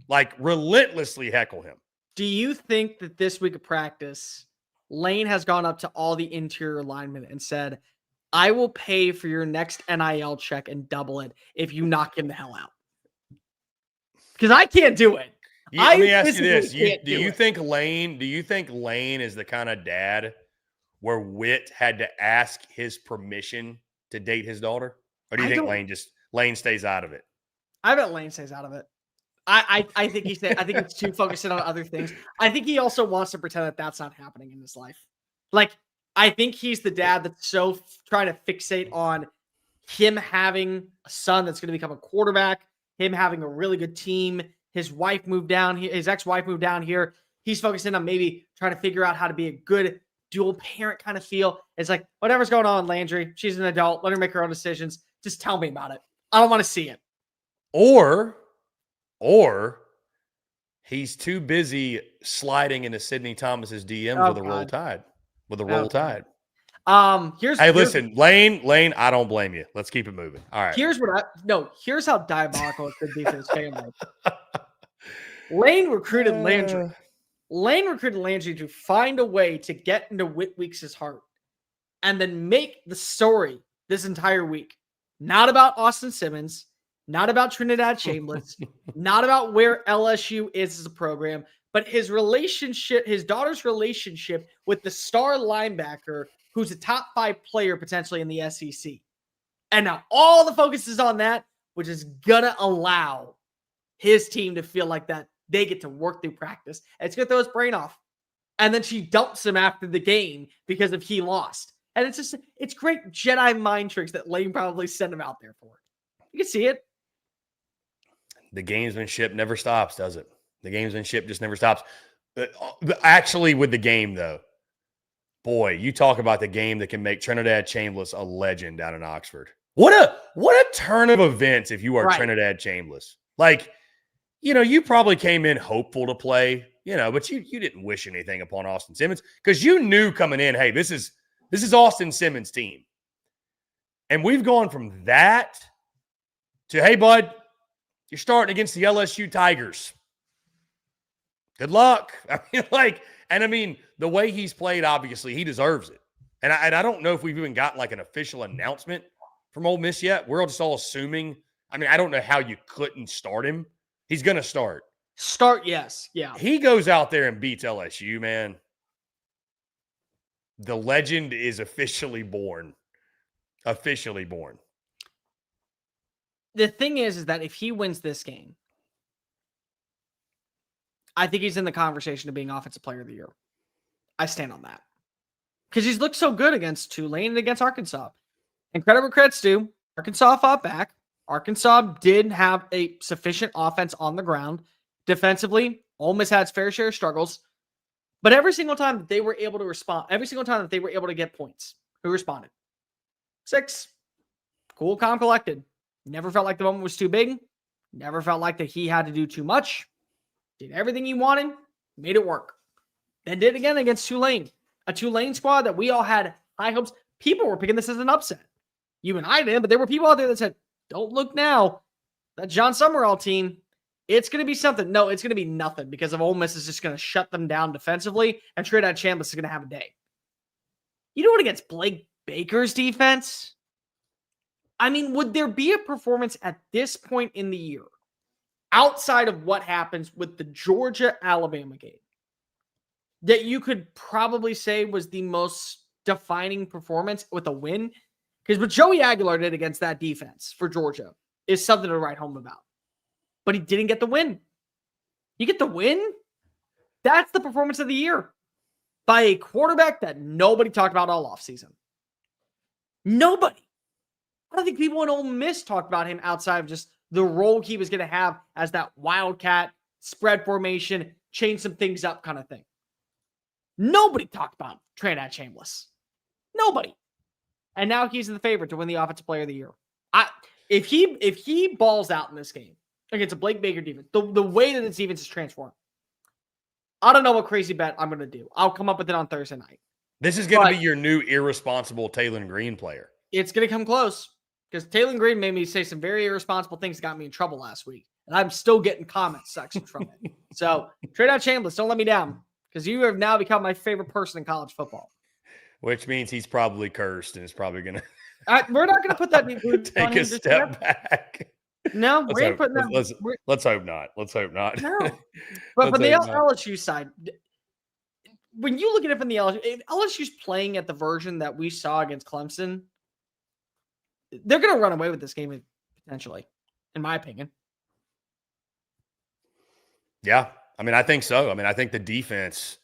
like relentlessly heckle him. Do you think that this week of practice, Lane has gone up to all the interior linemen and said, I will pay for your next NIL check and double it if you knock him the hell out? Because I can't do it. Let me ask you this. Do you think Lane is the kind of dad where Whit had to ask his permission to date his daughter? Or do you think Lane stays out of it? I bet Lane stays out of it. I think he's too focused on other things. I think he also wants to pretend that that's not happening in his life. Like, I think he's the dad that's so trying to fixate on him having a son that's going to become a quarterback, him having a really good team. His wife moved down here. His ex-wife moved down here. He's focusing on maybe trying to figure out how to be a good dual parent kind of feel. It's like, whatever's going on, Landry, she's an adult. Let her make her own decisions. Just tell me about it. I don't want to see it. Or he's too busy sliding into Sidney Thomas's DMs with a roll tide. Tide. Listen, Lane, I don't blame you. Let's keep it moving. All right. Here's how diabolical it could be for his family. Lane recruited Landry. Lane recruited Landry to find a way to get into Whit Weeks' heart and then make the story this entire week not about Austin Simmons, not about Trinidad Chambliss, not about where LSU is as a program, but his daughter's relationship with the star linebacker who's a top 5 player potentially in the SEC. And now all the focus is on that, which is going to allow his team to feel like that they get to work through practice. And it's going to throw his brain off. And then she dumps him after the game because of he lost. And it's great Jedi mind tricks that Lane probably sent him out there for. You can see it. The gamesmanship never stops, does it? The gamesmanship just never stops. Actually, with the game, though, boy, you talk about the game that can make Trinidad Chambliss a legend down in Oxford. What a turn of events if you are Trinidad Chambliss. Like, you probably came in hopeful to play, but you didn't wish anything upon Austin Simmons because you knew coming in, hey, this is Austin Simmons' team. And we've gone from that to, hey, bud, you're starting against the LSU Tigers. Good luck. I mean, the way he's played, obviously, he deserves it. And I don't know if we've even got like an official announcement from Ole Miss yet. We're just all assuming. I mean, I don't know how you couldn't start him. He's going to start. Yes. Yeah. He goes out there and beats LSU, man. The legend is officially born. Officially born. The thing is that if he wins this game, I think he's in the conversation of being Offensive Player of the Year. I stand on that. Because he's looked so good against Tulane and against Arkansas. And credit where credit's due. Arkansas fought back. Arkansas did have a sufficient offense on the ground. Defensively, Ole Miss had its fair share of struggles. But every single time that they were able to respond, every single time that they were able to get points, who responded? 6. Cool, calm, collected. Never felt like the moment was too big. Never felt like that he had to do too much. Did everything he wanted, made it work. Then did it again against Tulane. A Tulane squad that we all had high hopes. People were picking this as an upset. You and I didn't, but there were people out there that said, don't look now. That John Summerall team, it's going to be something. No, it's going to be nothing because of Ole Miss is just going to shut them down defensively, and Trinidad Chambliss is going to have a day. You know what, against Blake Baker's defense? I mean, would there be a performance at this point in the year outside of what happens with the Georgia-Alabama game that you could probably say was the most defining performance with a win? Because what Joey Aguilar did against that defense for Georgia is something to write home about. But he didn't get the win. You get the win? That's the performance of the year by a quarterback that nobody talked about all offseason. Nobody. I don't think people in Ole Miss talked about him outside of just the role he was going to have as that wildcat, spread formation, change some things up kind of thing. Nobody talked about Trinidad Chambliss. Nobody. And now he's the favorite to win the Offensive Player of the Year. If he balls out in this game against a Blake Baker defense, the way that this defense is transformed, I don't know what crazy bet I'm going to do. I'll come up with it on Thursday night. This is going to be your new irresponsible Taylor Green player. It's going to come close because Taylor Green made me say some very irresponsible things that got me in trouble last week. And I'm still getting comment sections from it. So, Trinidad Chambliss, don't let me down because you have now become my favorite person in college football. Which means he's probably cursed and is probably going to. We're not going to put that. Take a step back. No, we ain't putting that. Let's hope not. Let's hope not. No. But from the LSU side, when you look at it from the LSU, if LSU's playing at the version that we saw against Clemson, they're going to run away with this game potentially, in my opinion. Yeah. I mean, I think so. I mean, I think the defense,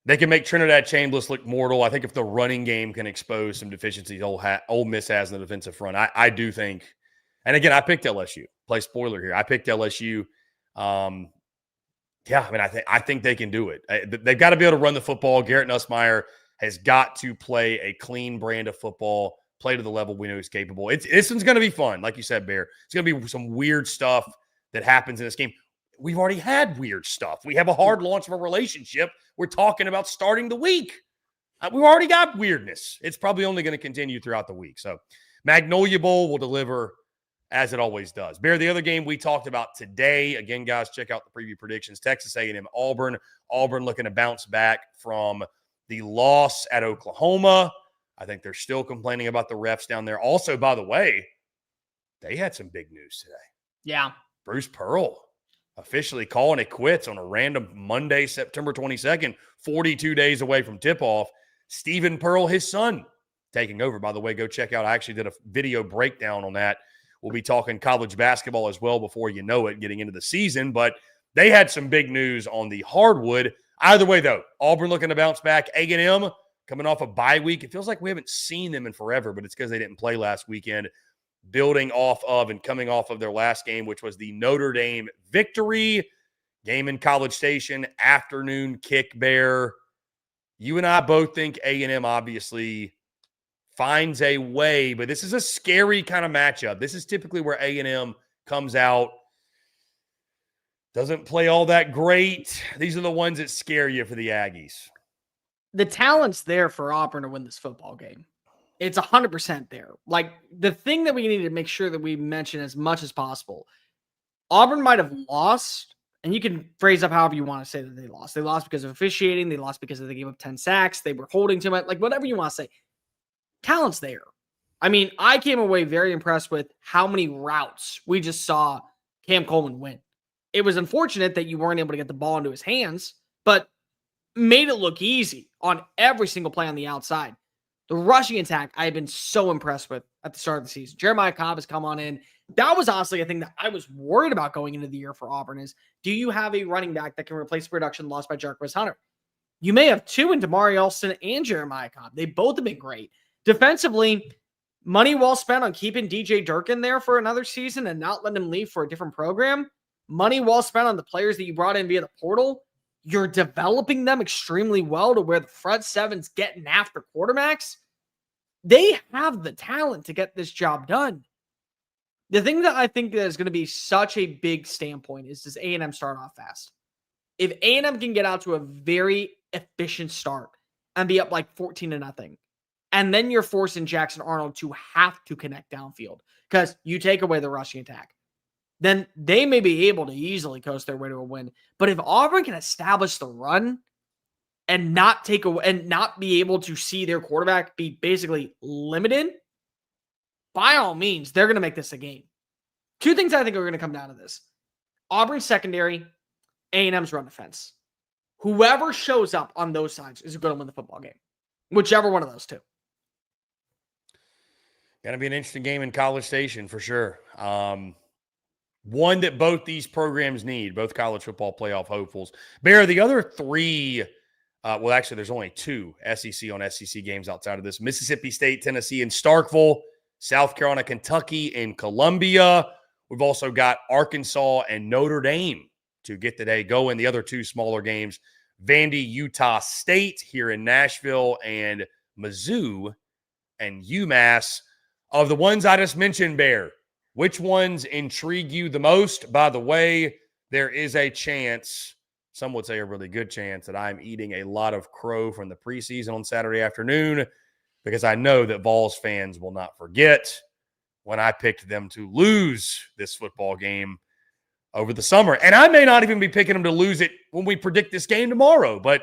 they can make Trinidad Chambliss look mortal. I think if the running game can expose some deficiencies Ole Miss has in the defensive front, I do think. And again, I picked LSU. Play spoiler here. I picked LSU. Yeah, I mean, I think they can do it. They've got to be able to run the football. Garrett Nussmeier has got to play a clean brand of football, play to the level we know he's capable. This one's going to be fun. Like you said, Bear, it's going to be some weird stuff that happens in this game. We've already had weird stuff. We have a hard launch of a relationship. We're talking about starting the week. We've already got weirdness. It's probably only going to continue throughout the week. So Magnolia Bowl will deliver as it always does. Bear, the other game we talked about today, again, guys, check out the preview predictions. Texas A&M, Auburn. Auburn looking to bounce back from the loss at Oklahoma. I think they're still complaining about the refs down there. Also, by the way, they had some big news today. Yeah. Bruce Pearl officially calling it quits on a random Monday, September 22nd, 42 days away from tip-off. Stephen Pearl, his son, taking over. By the way, go check out. I actually did a video breakdown on that. We'll be talking college basketball as well before you know it, getting into the season. But they had some big news on the hardwood. Either way, though, Auburn looking to bounce back. A&M coming off a bye week. It feels like we haven't seen them in forever, but it's because they didn't play last weekend. Building off of and coming off of their last game, which was the Notre Dame victory. Game in College Station, afternoon kick, Bear. You and I both think A&M obviously finds a way, but this is a scary kind of matchup. This is typically where A&M comes out, doesn't play all that great. These are the ones that scare you for the Aggies. The talent's there for Auburn to win this football game. It's 100% there. Like, the thing that we need to make sure that we mention as much as possible, Auburn might have lost, and you can phrase up however you want to say that they lost. They lost because of officiating. They lost because they gave up 10 sacks. They were holding too much. Like, whatever you want to say. Talent's there. I mean, I came away very impressed with how many routes we just saw Cam Coleman win. It was unfortunate that you weren't able to get the ball into his hands, but made it look easy on every single play on the outside. The rushing attack, I've been so impressed with at the start of the season. Jeremiah Cobb has come on in. That was honestly a thing that I was worried about going into the year for Auburn is, do you have a running back that can replace production lost by Jarquez Hunter? You may have two in Damari Alston and Jeremiah Cobb. They both have been great. Defensively, money well spent on keeping DJ Durkin there for another season and not letting him leave for a different program. Money well spent on the players that you brought in via the portal. You're developing them extremely well to where the front seven's getting after quarterbacks. They have the talent to get this job done. The thing that I think that is going to be such a big standpoint is, does A&M start off fast? If A&M can get out to a very efficient start and be up like 14-0, and then you're forcing Jackson Arnold to have to connect downfield because you take away the rushing attack, then they may be able to easily coast their way to a win. But if Auburn can establish the run and not take away and not be able to see their quarterback be basically limited, by all means, they're going to make this a game. Two things I think are going to come down to this: Auburn's secondary, A&M's run defense. Whoever shows up on those sides is going to win the football game. Whichever one of those two. Going to be an interesting game in College Station for sure. One that both these programs need, both college football playoff hopefuls. Bear, the other three, well, actually, there's only two SEC on SEC games outside of this: Mississippi State, Tennessee, and Starkville, South Carolina, Kentucky, and Columbia. We've also got Arkansas and Notre Dame to get the day going. The other two smaller games, Vandy, Utah State here in Nashville, and Mizzou and UMass. Of the ones I just mentioned, Bear, which ones intrigue you the most? By the way, there is a chance, some would say a really good chance, that I'm eating a lot of crow from the preseason on Saturday afternoon, because I know that Vols fans will not forget when I picked them to lose this football game over the summer. And I may not even be picking them to lose it when we predict this game tomorrow, but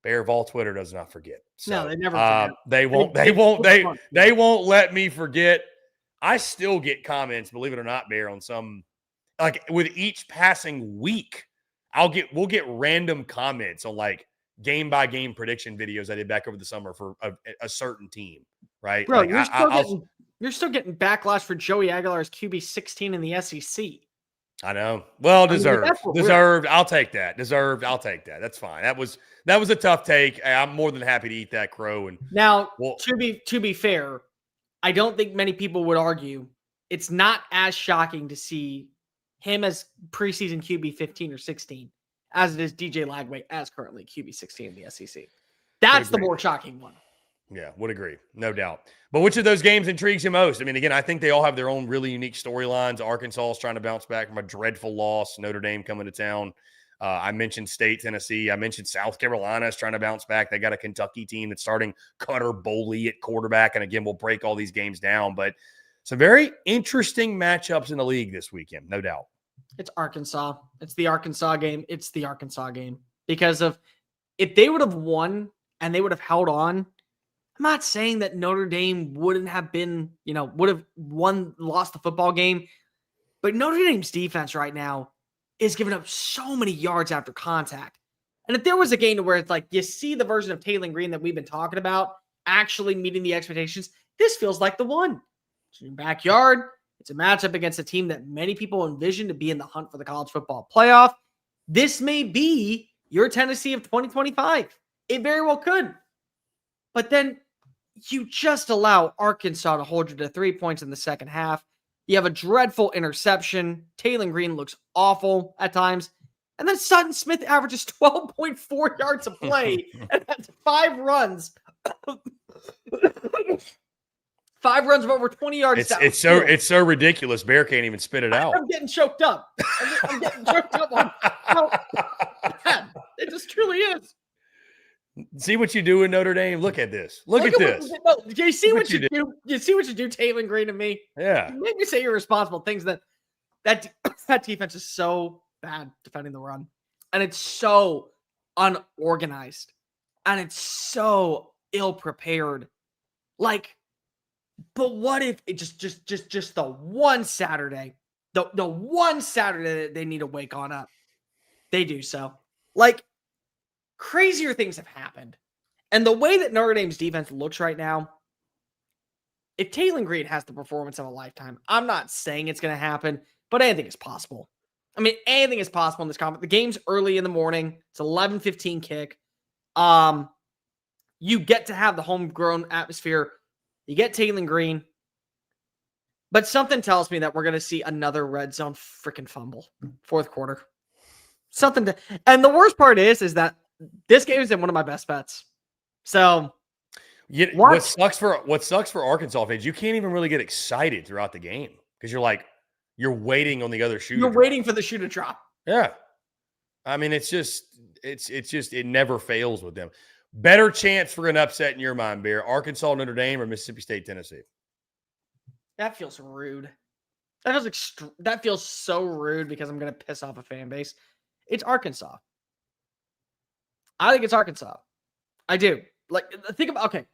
Bear Vol Twitter does not forget. So, No, they never forget. They won't let me forget. I still get comments, believe it or not, Bear, on some, like with each passing week, we'll get random comments on like game by game prediction videos I did back over the summer for a certain team, right? Bro, like, you're still getting backlash for Joey Aguilar's QB 16 in the SEC. I know. Well, deserved. Deserved. I'll take that. Deserved. I'll take that. That's fine. That was a tough take. I'm more than happy to eat that crow. And now, to be fair, I don't think many people would argue it's not as shocking to see him as preseason QB 15 or 16 as it is DJ Lagway as currently QB 16 in the SEC. That's the more shocking one. Yeah, would agree. No doubt. But which of those games intrigues you most? I mean, again, I think they all have their own really unique storylines. Arkansas is trying to bounce back from a dreadful loss. Notre Dame coming to town. I mentioned State, Tennessee. I mentioned South Carolina is trying to bounce back. They got a Kentucky team that's starting Cutter Boley at quarterback. And again, we'll break all these games down. But some very interesting matchups in the league this weekend, no doubt. It's Arkansas. It's the Arkansas game. It's the Arkansas game. Because of if they would have won and they would have held on, I'm not saying that Notre Dame wouldn't have been, would have lost the football game. But Notre Dame's defense right now is giving up so many yards after contact. And if there was a game where it's like you see the version of Taylor Green that we've been talking about actually meeting the expectations, this feels like the one. It's in your backyard. It's a matchup against a team that many people envision to be in the hunt for the college football playoff. This may be your Tennessee of 2025. It very well could. But then you just allow Arkansas to hold you to 3 points in the second half. You have a dreadful interception. Taylor Green looks awful at times. And then Sutton Smith averages 12.4 yards a play and has 5 runs. 5 runs of over 20 yards. It's so ridiculous. Bear can't even spit it out. I'm getting choked up. I'm getting choked up on how bad it just truly is. See what you do in Notre Dame? Look at this. Look at this. Do you see what you do? You see what you do, Taylor Green and me? Yeah. You make me say irresponsible things that defense is so bad defending the run. And it's so unorganized. And it's so ill-prepared. Like, but what if it just the one Saturday, the one Saturday that they need to wake on up, they do so. Like, crazier things have happened. And the way that Notre Dame's defense looks right now, if Taylor Green has the performance of a lifetime, I'm not saying it's going to happen, but anything is possible. I mean, anything is possible in this conference. The game's early in the morning. It's 11:15 kick. You get to have the homegrown atmosphere. You get Taylor Green. But something tells me that we're going to see another red zone freaking fumble. Fourth quarter. And the worst part is that this game is in one of my best bets. So, what sucks for Arkansas fans, you can't even really get excited throughout the game. because you're waiting on the other shoe. You're to drop. waiting for the shoe to drop. Yeah. I mean, it's just it never fails with them. Better chance for an upset in your mind, Bear. Arkansas, Notre Dame, or Mississippi State, Tennessee? That feels rude. That feels so rude because I'm going to piss off a fan base. It's Arkansas. I think it's Arkansas. I do. Okay,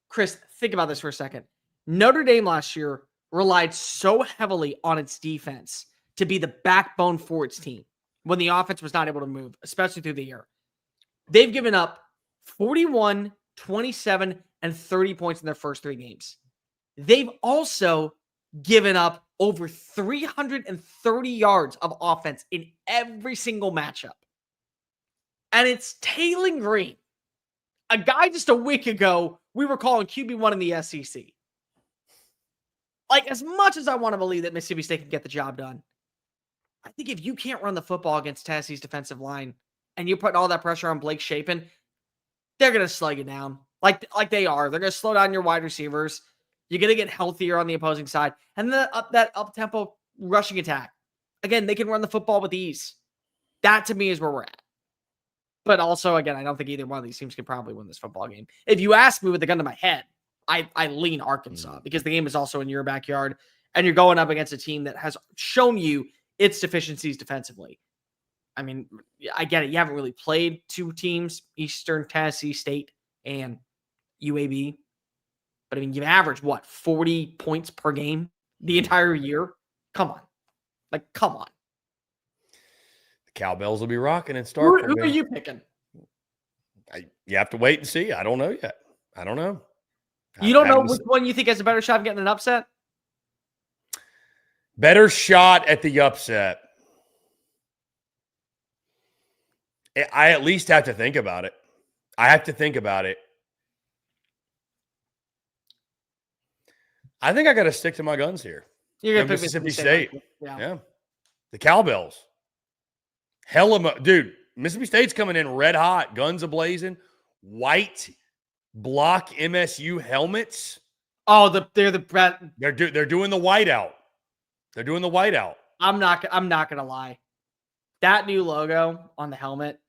Chris, think about this for a second. Notre Dame last year relied so heavily on its defense to be the backbone for its team when the offense was not able to move, especially through the air. They've given up 41, 27, and 30 points in their first 3 games. They've also given up over 330 yards of offense in every single matchup. And it's Taylor Green, a guy just a week ago we were calling QB1 in the SEC. Like, as much as I want to believe that Mississippi State can get the job done, I think if you can't run the football against Tennessee's defensive line and you're putting all that pressure on Blake Shapen, they're going to slow you down like they are. They're going to slow down your wide receivers. You're going to get healthier on the opposing side. And that up-tempo rushing attack. Again, they can run the football with ease. That, to me, is where we're at. But also, again, I don't think either one of these teams could probably win this football game. If you ask me with the gun to my head, I lean Arkansas because the game is also in your backyard. And you're going up against a team that has shown you its deficiencies defensively. I mean, I get it. You haven't really played 2 teams, Eastern Tennessee State and UAB. But I mean, you've averaged, 40 points per game the entire year? Come on. Come on. The Cowbells will be rocking and starting. Who are you picking? You have to wait and see. I don't know yet. I don't know. You don't know which one you think has a better shot of getting an upset? Better shot at the upset. I at least have to think about it. I have to think about it. I think I got to stick to my guns here. You're going to pick Mississippi State. Yeah. The Cowbells. Dude, Mississippi State's coming in red hot, guns a-blazing, white block MSU helmets. Oh, they're doing the whiteout. They're doing the whiteout. I'm not going to lie. That new logo on the helmet,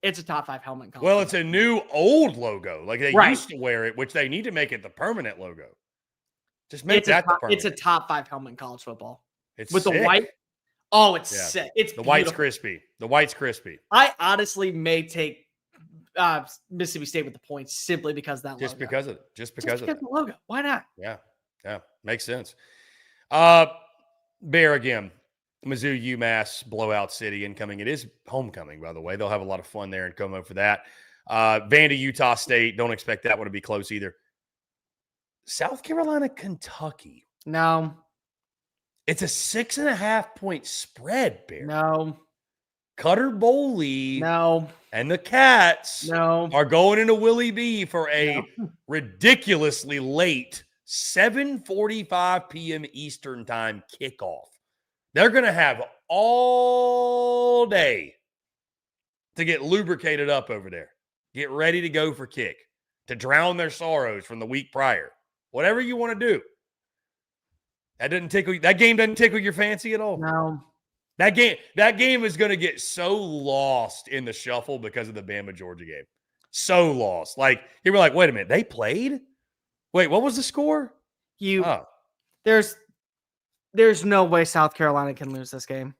it's a top 5 helmet. Well, it's a new old logo. Like they used to wear it, which they need to make it the permanent logo. Just make the permanent. It's a top 5 helmet in college football. It's with sick. The white. Oh, it's sick. It's the white's crispy. The white's crispy. I honestly may take Mississippi State with the points simply because of that logo. Just because of the logo. Why not? Yeah. Makes sense. Bear again. Mizzou, UMass, blowout city incoming. It is homecoming, by the way. They'll have a lot of fun there and come over for that. Vandy, Utah State. Don't expect that one to be close either. South Carolina, Kentucky. No. It's a 6.5-point spread, Bear. No. Cutter Bowley. No. And the Cats are going into Willie B for a ridiculously late 7:45 p.m. Eastern time kickoff. They're going to have all day to get lubricated up over there. Get ready to go for kick, to drown their sorrows from the week prior. Whatever you want to do. That game doesn't tickle your fancy at all. No. That game is going to get so lost in the shuffle because of the Bama-Georgia game. So lost. Like, you were like, wait a minute, they played? Wait, what was the score? There's no way South Carolina can lose this game.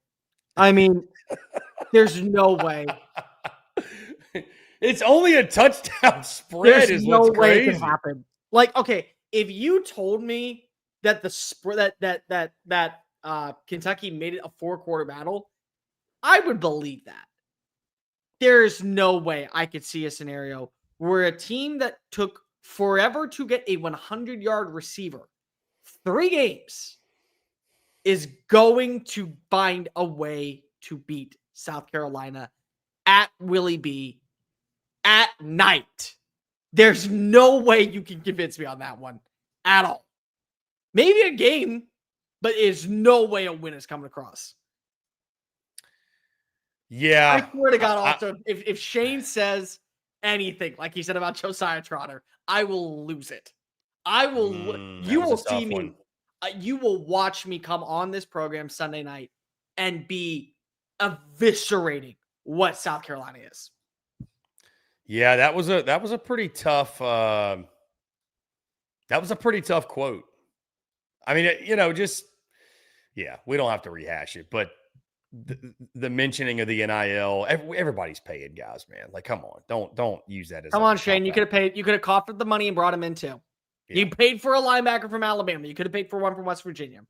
I mean, there's no way. It's only a touchdown spread. There's no way it can happen. Like, okay, if you told me that the spread that Kentucky made it a 4-quarter battle, I would believe that. There's no way I could see a scenario where a team that took forever to get a 100-yard receiver, 3 games, is going to find a way to beat South Carolina at Willie B at night. There's no way you can convince me on that one at all. Maybe a game, but there's no way a win is coming across. Yeah. I swear to God, also, if Shane says anything like he said about Josiah Trotter, I will lose it. You will see me. You will watch me come on this program Sunday night and be eviscerating what South Carolina is. Yeah, that was a pretty tough quote. I mean, we don't have to rehash it, but the mentioning of the NIL, everybody's paying guys, man. Like, come on, don't use that as. Come on, Shane. You could have coughed the money and brought him in too. Yeah. You paid for a linebacker from Alabama. You could have paid for one from West Virginia.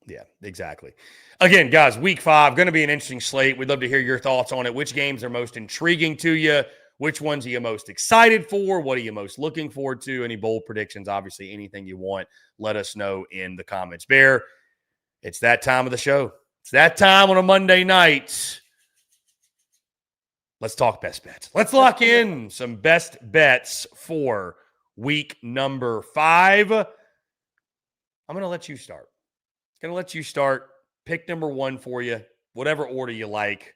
Yeah, exactly. Again, guys, week 5, going to be an interesting slate. We'd love to hear your thoughts on it. Which games are most intriguing to you? Which ones are you most excited for? What are you most looking forward to? Any bold predictions? Obviously, anything you want, let us know in the comments. Bear, it's that time of the show. It's that time on a Monday night. Let's talk best bets. Let's lock in some best bets for week number 5. I'm going to let you start. Going to let you start. Pick number 1 for you, whatever order you like.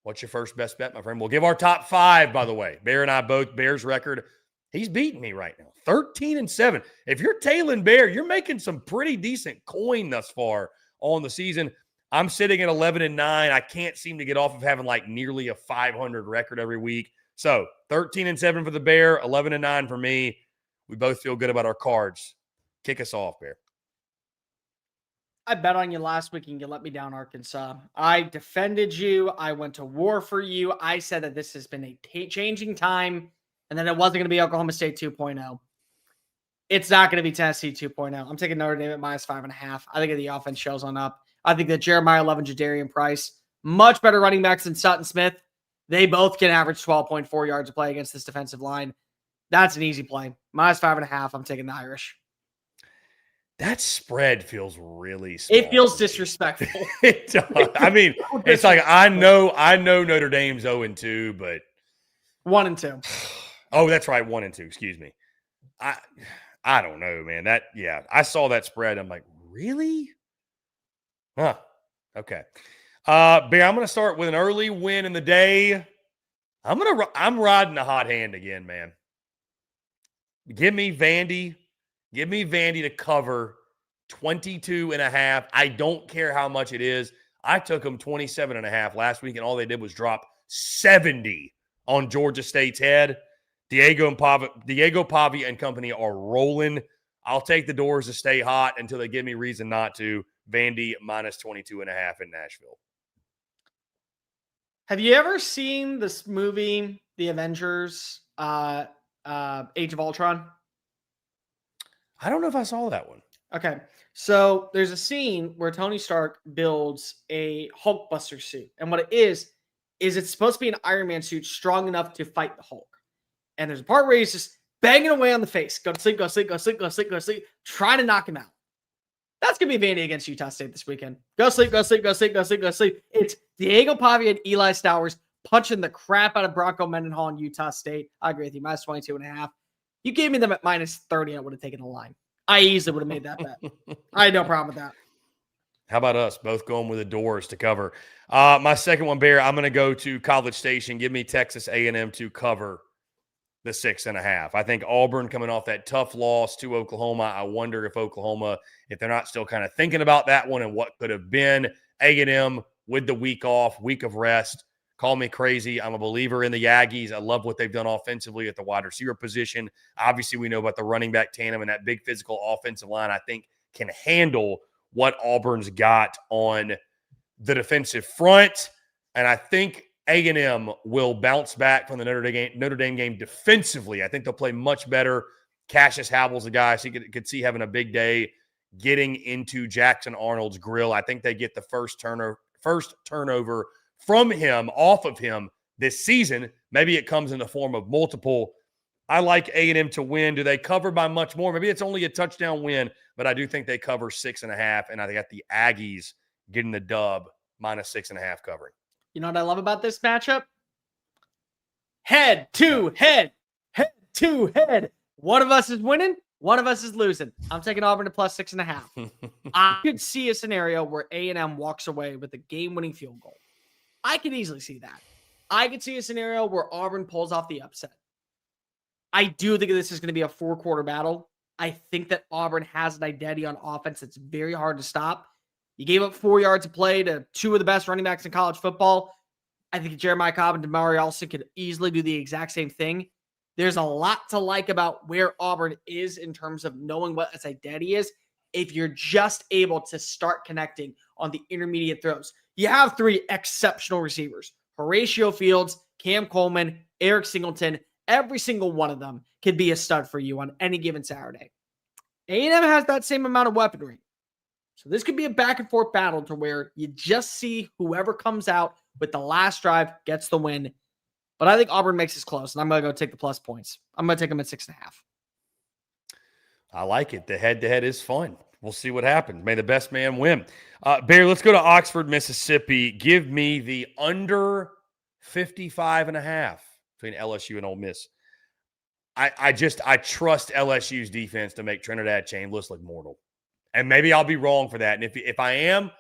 What's your first best bet, my friend? We'll give our top 5, by the way. Bear and I both, Bear's record, he's beating me right now, 13-7. If you're tailing Bear, you're making some pretty decent coin thus far on the season. I'm sitting at 11-9. I can't seem to get off of having like nearly a 500 record every week. So 13-7 for the Bear, 11-9 for me. We both feel good about our cards. Kick us off, Bear. I bet on you last week and you let me down, Arkansas. I defended you. I went to war for you. I said that this has been a changing time and that it wasn't going to be Oklahoma State 2.0. It's not going to be Tennessee 2.0. I'm taking Notre Dame at -5.5. I think the offense shows on up. I think that Jeremiah Love and Jadarian Price, much better running backs than Sutton Smith. They both can average 12.4 yards a play against this defensive line. That's an easy play. -5.5. I'm taking the Irish. That spread feels really small. It feels disrespectful. It does. I mean, it's like I know Notre Dame's 0-2, but 1-2. Oh, that's right, 1-2. Excuse me. I don't know, man. I saw that spread. I'm like, really? Huh. Okay. Bear, I'm going to start with an early win in the day. I'm riding the hot hand again, man. Give me Vandy. Give me Vandy to cover 22.5. I don't care how much it is. I took them 27.5 last week, and all they did was drop 70 on Georgia State's head. Diego Pavia and company are rolling. I'll take the doors to stay hot until they give me reason not to. Vandy -22.5 in Nashville. Have you ever seen this movie, The Avengers, Age of Ultron? I don't know if I saw that one. Okay. So there's a scene where Tony Stark builds a Hulkbuster suit. And what it is it's supposed to be an Iron Man suit strong enough to fight the Hulk. And there's a part where he's just banging away on the face. Go to sleep, go to sleep, go to sleep, go to sleep, go to sleep. Trying to knock him out. That's going to be Vandy against Utah State this weekend. Go to sleep, go to sleep, go to sleep, go to sleep, go to sleep. It's Diego Pavia and Eli Stowers punching the crap out of Bronco Mendenhall and Utah State. I agree with you. -22.5. You gave me them at -30. I would have taken a line. I easily would have made that bet. I had no problem with that. How about us both going with the doors to cover? My second one, Bear, I'm going to go to College Station. Give me Texas A&M to cover the 6.5. I think Auburn coming off that tough loss to Oklahoma. I wonder if Oklahoma, if they're not still kind of thinking about that one and what could have been. A&M with the week off, week of rest. Call me crazy. I'm a believer in the Aggies. I love what they've done offensively at the wide receiver position. Obviously, we know about the running back tandem and that big physical offensive line, I think, can handle what Auburn's got on the defensive front. And I think A&M will bounce back from the Notre Dame game defensively. I think they'll play much better. Cassius Habel's a guy, so you could see having a big day getting into Jackson Arnold's grill. I think they get the first turnover from him, off of him this season. Maybe it comes in the form of multiple. I like A&M to win. Do they cover by much more? Maybe it's only a touchdown win, but I do think they cover 6.5, and I got the Aggies getting the dub -6.5 covering. You know what I love about this matchup? Head to head. Head to head. One of us is winning. One of us is losing. I'm taking Auburn to +6.5. I could see a scenario where A&M walks away with a game-winning field goal. I could easily see that. I could see a scenario where Auburn pulls off the upset. I do think this is going to be a 4-quarter battle. I think that Auburn has an identity on offense that's very hard to stop. You gave up 4 yards of play to two of the best running backs in college football. I think Jeremiah Cobb and Damari Alston could easily do the exact same thing. There's a lot to like about where Auburn is in terms of knowing what its identity is if you're just able to start connecting on the intermediate throws. You have 3 exceptional receivers: Horatio Fields, Cam Coleman, Eric Singleton. Every single one of them could be a stud for you on any given Saturday. A&M has that same amount of weaponry. So this could be a back and forth battle to where you just see whoever comes out with the last drive gets the win. But I think Auburn makes this close, and I'm going to go take the plus points. I'm going to take them at 6.5. I like it. The head-to-head is fun. We'll see what happens. May the best man win. Barry, let's go to Oxford, Mississippi. Give me the under 55.5 between LSU and Ole Miss. I trust LSU's defense to make Trinidad Chambliss look mortal. And maybe I'll be wrong for that. And if I am,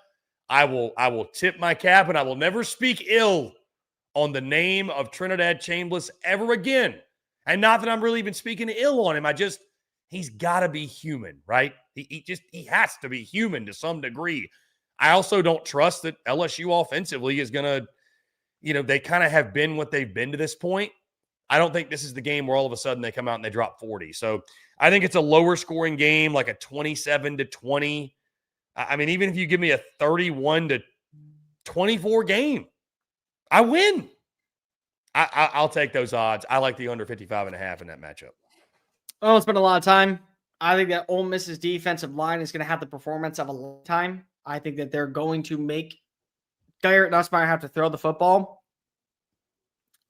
I will tip my cap, and I will never speak ill on the name of Trinidad Chambliss ever again. And not that I'm really even speaking ill on him. He's got to be human, right? He has to be human to some degree. I also don't trust that LSU offensively is going to, they kind of have been what they've been to this point. I don't think this is the game where all of a sudden they come out and they drop 40. So I think it's a lower scoring game, like a 27-20. I mean, even if you give me a 31-24 game, I win. I'll take those odds. I like the under 55.5 in that matchup. Oh, it's been a lot of time. I think that Ole Miss's defensive line is going to have the performance of a lifetime. I think that they're going to make Garrett Nussmeier have to throw the football.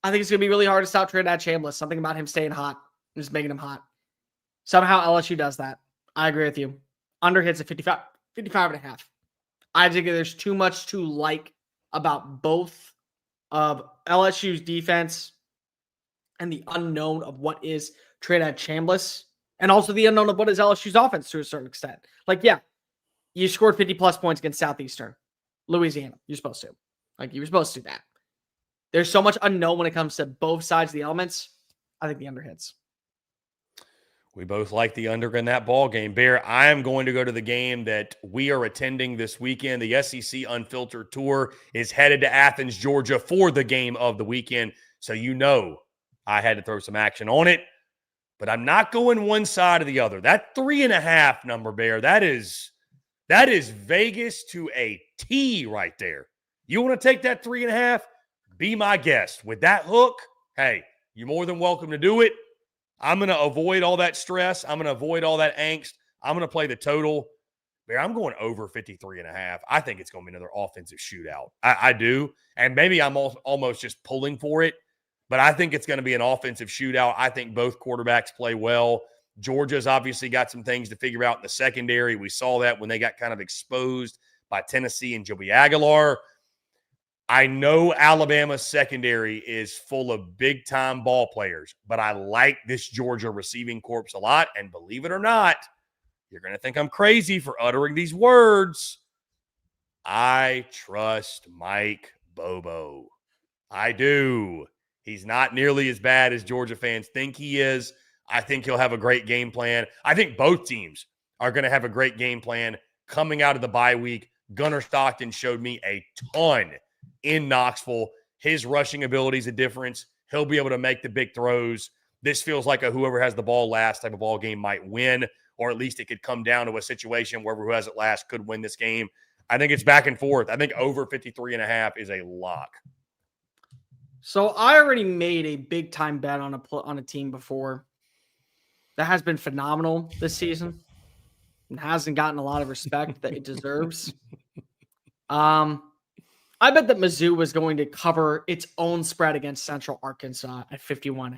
I think it's going to be really hard to stop Trinidad Chambliss. Something about him staying hot and just making him hot. Somehow LSU does that. I agree with you. Under hits at 55.5. I think there's too much to like about both of LSU's defense and the unknown of what is Trinidad Chambliss, and also the unknown of what is LSU's offense to a certain extent. Like, yeah, you scored 50-plus points against Southeastern Louisiana. You're supposed to. You were supposed to do that. There's so much unknown when it comes to both sides of the elements. I think the under hits. We both like the under in that ball game. Bear, I am going to go to the game that we are attending this weekend. The SEC Unfiltered Tour is headed to Athens, Georgia for the game of the weekend. So I had to throw some action on it. But I'm not going one side or the other. That 3.5 number, Bear, that is Vegas to a T right there. You want to take that 3.5? Be my guest. With that hook, hey, you're more than welcome to do it. I'm going to avoid all that stress. I'm going to avoid all that angst. I'm going to play the total. Bear, I'm going over 53.5. I think it's going to be another offensive shootout. I do. And maybe I'm almost just pulling for it. But I think it's going to be an offensive shootout. I think both quarterbacks play well. Georgia's obviously got some things to figure out in the secondary. We saw that when they got kind of exposed by Tennessee and Joey Aguilar. I know Alabama's secondary is full of big-time ball players, but I like this Georgia receiving corps a lot. And believe it or not, you're going to think I'm crazy for uttering these words. I trust Mike Bobo. I do. He's not nearly as bad as Georgia fans think he is. I think he'll have a great game plan. I think both teams are going to have a great game plan coming out of the bye week. Gunnar Stockton showed me a ton in Knoxville. His rushing ability is a difference. He'll be able to make the big throws. This feels like a whoever has the ball last type of ball game might win, or at least it could come down to a situation where who has it last could win this game. I think it's back and forth. I think over 53.5 is a lock. So I already made a big-time bet on a team before that has been phenomenal this season and hasn't gotten a lot of respect that it deserves. I bet that Mizzou was going to cover its own spread against Central Arkansas at 51.5.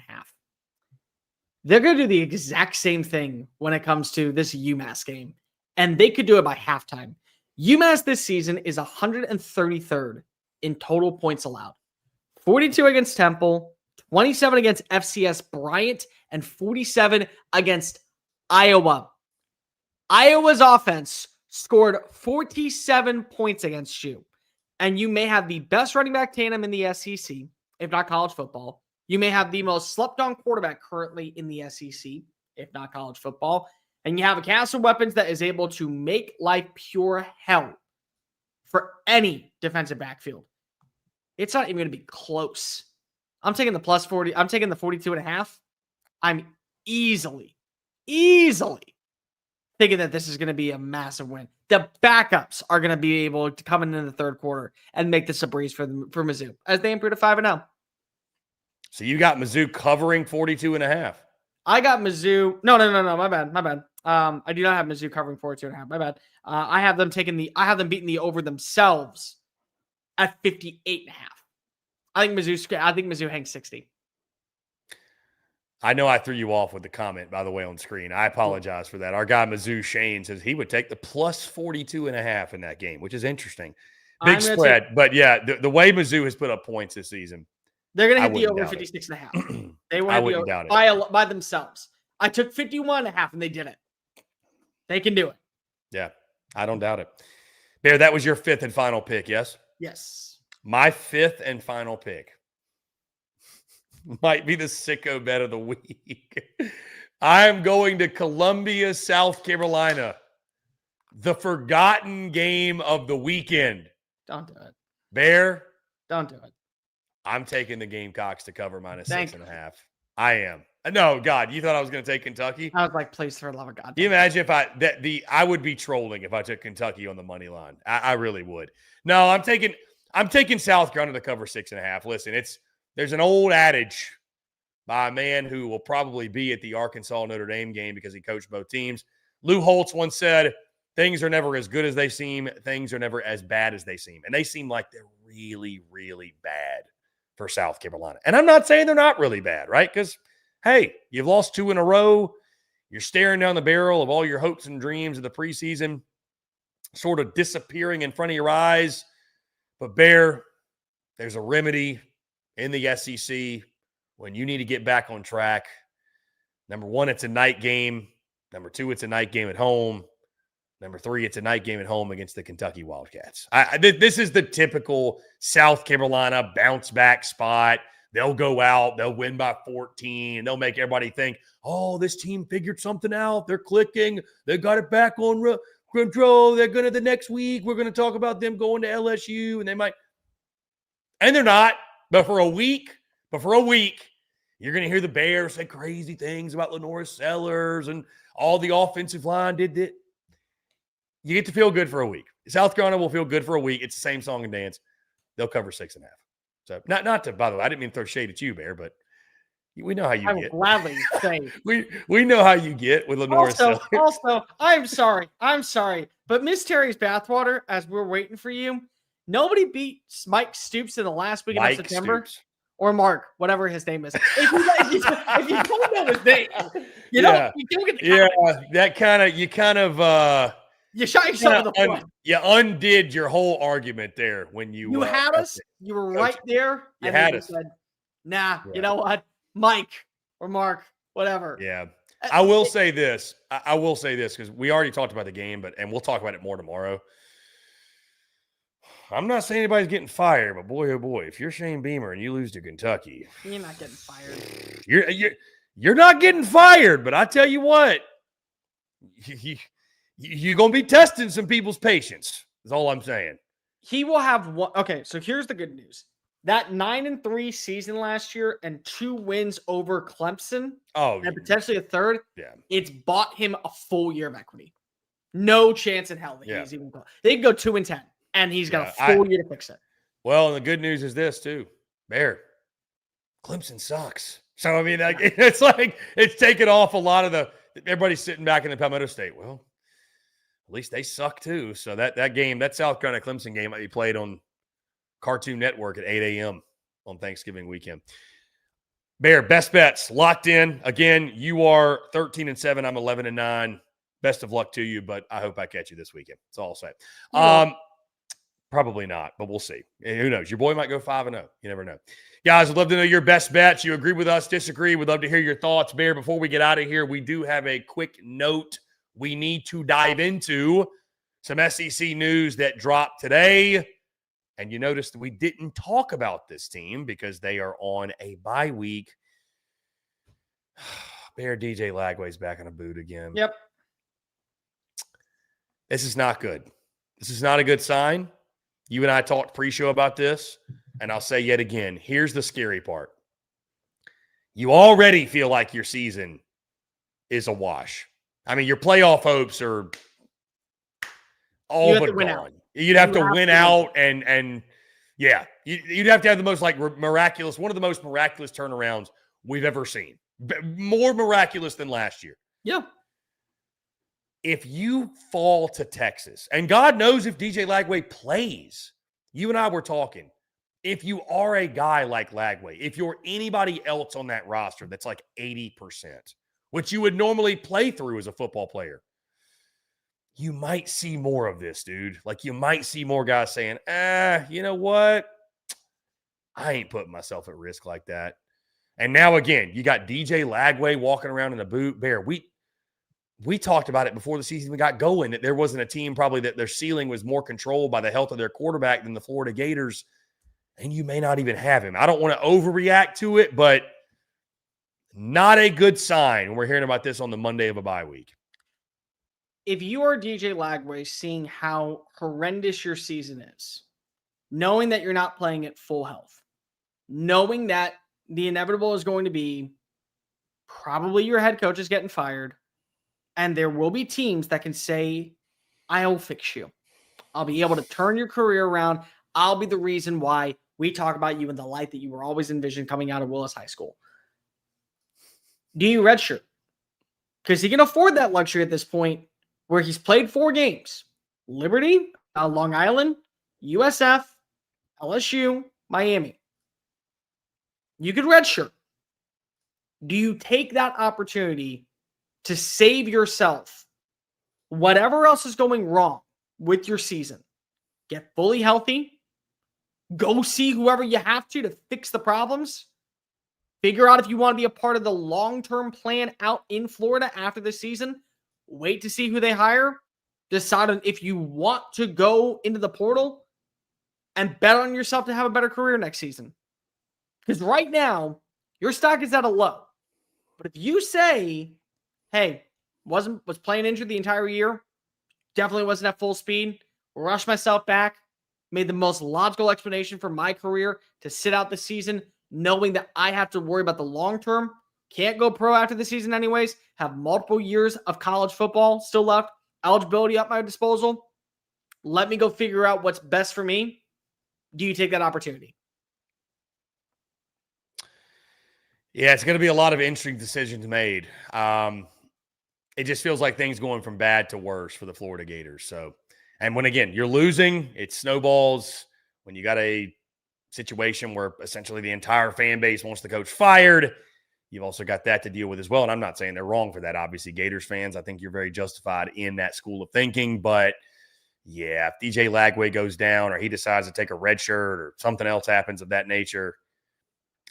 They're going to do the exact same thing when it comes to this UMass game, and they could do it by halftime. UMass this season is 133rd in total points allowed. 42 against Temple, 27 against FCS Bryant, and 47 against Iowa. Iowa's offense scored 47 points against you. And you may have the best running back tandem in the SEC, if not college football. You may have the most slept-on quarterback currently in the SEC, if not college football. and you have a cast of weapons that is able to make life pure hell for any defensive backfield, it's not even going to be close. I'm taking the plus 40. I'm taking the 42.5. I'm easily thinking that this is going to be a massive win. The backups are going to be able to come in the third quarter and make this a breeze for Mizzou as they improve to 5-0. So you got Mizzou covering 42.5. I got Mizzou. No. My bad. I do not have Mizzou covering 42.5. My bad. I have them beating the over themselves at 58.5. I think Mizzou hangs 60. I know I threw you off with the comment, by the way, on screen. I apologize for that. Our guy Mizzou Shane says he would take the plus 42.5 in that game, which is interesting. Big spread. But yeah, the way Mizzou has put up points this season, they're going to hit the over 56.5. They want to be over by themselves. I took 51.5 and they did it. They can do it. Yeah, I don't doubt it. Bear, that was your fifth and final pick, yes? Yes. My fifth and final pick might be the sicko bet of the week. I'm going to Columbia, South Carolina. The forgotten game of the weekend. Don't do it. Bear. Don't do it. I'm taking the Gamecocks to cover minus 6.5. I am. No, God, you thought I was going to take Kentucky? I was like, please, for the love of God. Can you imagine if I would be trolling if I took Kentucky on the money line. I really would. No, I'm taking South Carolina to cover 6.5. Listen, there's an old adage by a man who will probably be at the Arkansas-Notre Dame game because he coached both teams. Lou Holtz once said, things are never as good as they seem. Things are never as bad as they seem. And they seem like they're really, really bad for South Carolina. And I'm not saying they're not really bad, right? Because, hey, you've lost 2 in a row. You're staring down the barrel of all your hopes and dreams of the preseason sort of disappearing in front of your eyes. But, Bear, there's a remedy in the SEC when you need to get back on track. Number 1, it's a night game. Number 2, it's a night game at home. Number 3, it's a night game at home against the Kentucky Wildcats. This is the typical South Carolina bounce back spot. They'll go out, they'll win by 14, and they'll make everybody think, oh, this team figured something out. They're clicking. They got it back on control. They're going to the next week. We're going to talk about them going to LSU, and they might. And they're not. But for a week, you're going to hear the Bears say crazy things about Lenore Sellers and all the offensive line did it. You get to feel good for a week. South Carolina will feel good for a week. It's the same song and dance. They'll cover 6.5. So not to, by the way, I didn't mean to throw shade at you, Bear, but we know how you get. I will gladly say. we know how you get with Lenore Sellers. Also, I'm sorry. But Miss Terry's bathwater, as we're waiting for you, nobody beat Mike Stoops in the last week of September. Stoops. Or Mark, whatever his name is. If you don't know his name, you don't get the comment. You shot yourself in the foot. You undid your whole argument there when you had us. You were right there. You had us. Said, nah, you know what? Mike or Mark, whatever. Yeah. I will say this. I will say this because we already talked about the game, and we'll talk about it more tomorrow. I'm not saying anybody's getting fired, but boy, oh boy, if you're Shane Beamer and you lose to Kentucky, you're not getting fired. You're not getting fired, but I tell you what, you're going to be testing some people's patience. Is all I'm saying. He will have one. Okay, so here's the good news. That 9-3 season last year and 2 wins over Clemson, and potentially a third. Yeah, it's bought him a full year of equity. No chance in hell that he's even. They can go 2-10. And he's got a full year to fix it. Well, and the good news is this, too. Bear, Clemson sucks. So, I mean, it's like it's taken off a lot of everybody's sitting back in the Palmetto State. Well, at least they suck, too. So that game, that South Carolina Clemson game might be played on Cartoon Network at 8 a.m. on Thanksgiving weekend. Bear, best bets, locked in. Again, you are 13-7. I'm 11-9. Best of luck to you, but I hope I catch you this weekend. That's all I'll say. Probably not, but we'll see. Who knows? Your boy might go 5-0. You never know. Guys, I'd love to know your best bets. You agree with us, disagree? We'd love to hear your thoughts. Bear, before we get out of here, we do have a quick note we need to dive into. Some SEC news that dropped today. And you noticed we didn't talk about this team because they are on a bye week. Bear, DJ Lagway's back in a boot again. Yep. This is not good. This is not a good sign. You and I talked pre-show about this, and I'll say yet again, here's the scary part. You already feel like your season is a wash. I mean, your playoff hopes are all but gone. You'd have to win out, and yeah, you'd have to have the most like miraculous, one of the most miraculous turnarounds we've ever seen. More miraculous than last year. Yeah. If you fall to Texas, and God knows if DJ Lagway plays, you and I were talking, if you are a guy like Lagway, if you're anybody else on that roster that's like 80%, which you would normally play through as a football player, you might see more of this, dude. Like, you might see more guys saying, you know what? I ain't putting myself at risk like that. And now, again, you got DJ Lagway walking around in a boot. Bear, we talked about it before the season we got going, that there wasn't a team probably that their ceiling was more controlled by the health of their quarterback than the Florida Gators, and you may not even have him. I don't want to overreact to it, but not a good sign when we're hearing about this on the Monday of a bye week. If you are DJ Lagway, seeing how horrendous your season is, knowing that you're not playing at full health, knowing that the inevitable is going to be probably your head coach is getting fired, and there will be teams that can say, I'll fix you. I'll be able to turn your career around. I'll be the reason why we talk about you in the light that you were always envisioned coming out of Willis High School. Do you redshirt? Because he can afford that luxury at this point where he's played 4 games. Liberty, Long Island, USF, LSU, Miami. You could redshirt. Do you take that opportunity to save yourself whatever else is going wrong with your season? Get fully healthy. Go see whoever you have to fix the problems. Figure out if you want to be a part of the long-term plan out in Florida after the season. Wait to see who they hire. Decide on if you want to go into the portal and bet on yourself to have a better career next season. Because right now, your stock is at a low. But if you say, hey, was playing injured the entire year, definitely wasn't at full speed, rushed myself back, made the most logical explanation for my career to sit out the season, knowing that I have to worry about the long term, can't go pro after the season anyways, have multiple years of college football still left, eligibility at my disposal, let me go figure out what's best for me. Do you take that opportunity? Yeah, it's going to be a lot of interesting decisions made. It just feels like things going from bad to worse for the Florida Gators. So, and when, again, you're losing, it snowballs. When you got a situation where essentially the entire fan base wants the coach fired, you've also got that to deal with as well. And I'm not saying they're wrong for that. Obviously, Gators fans, I think you're very justified in that school of thinking. But, yeah, if DJ Lagway goes down or he decides to take a red shirt or something else happens of that nature,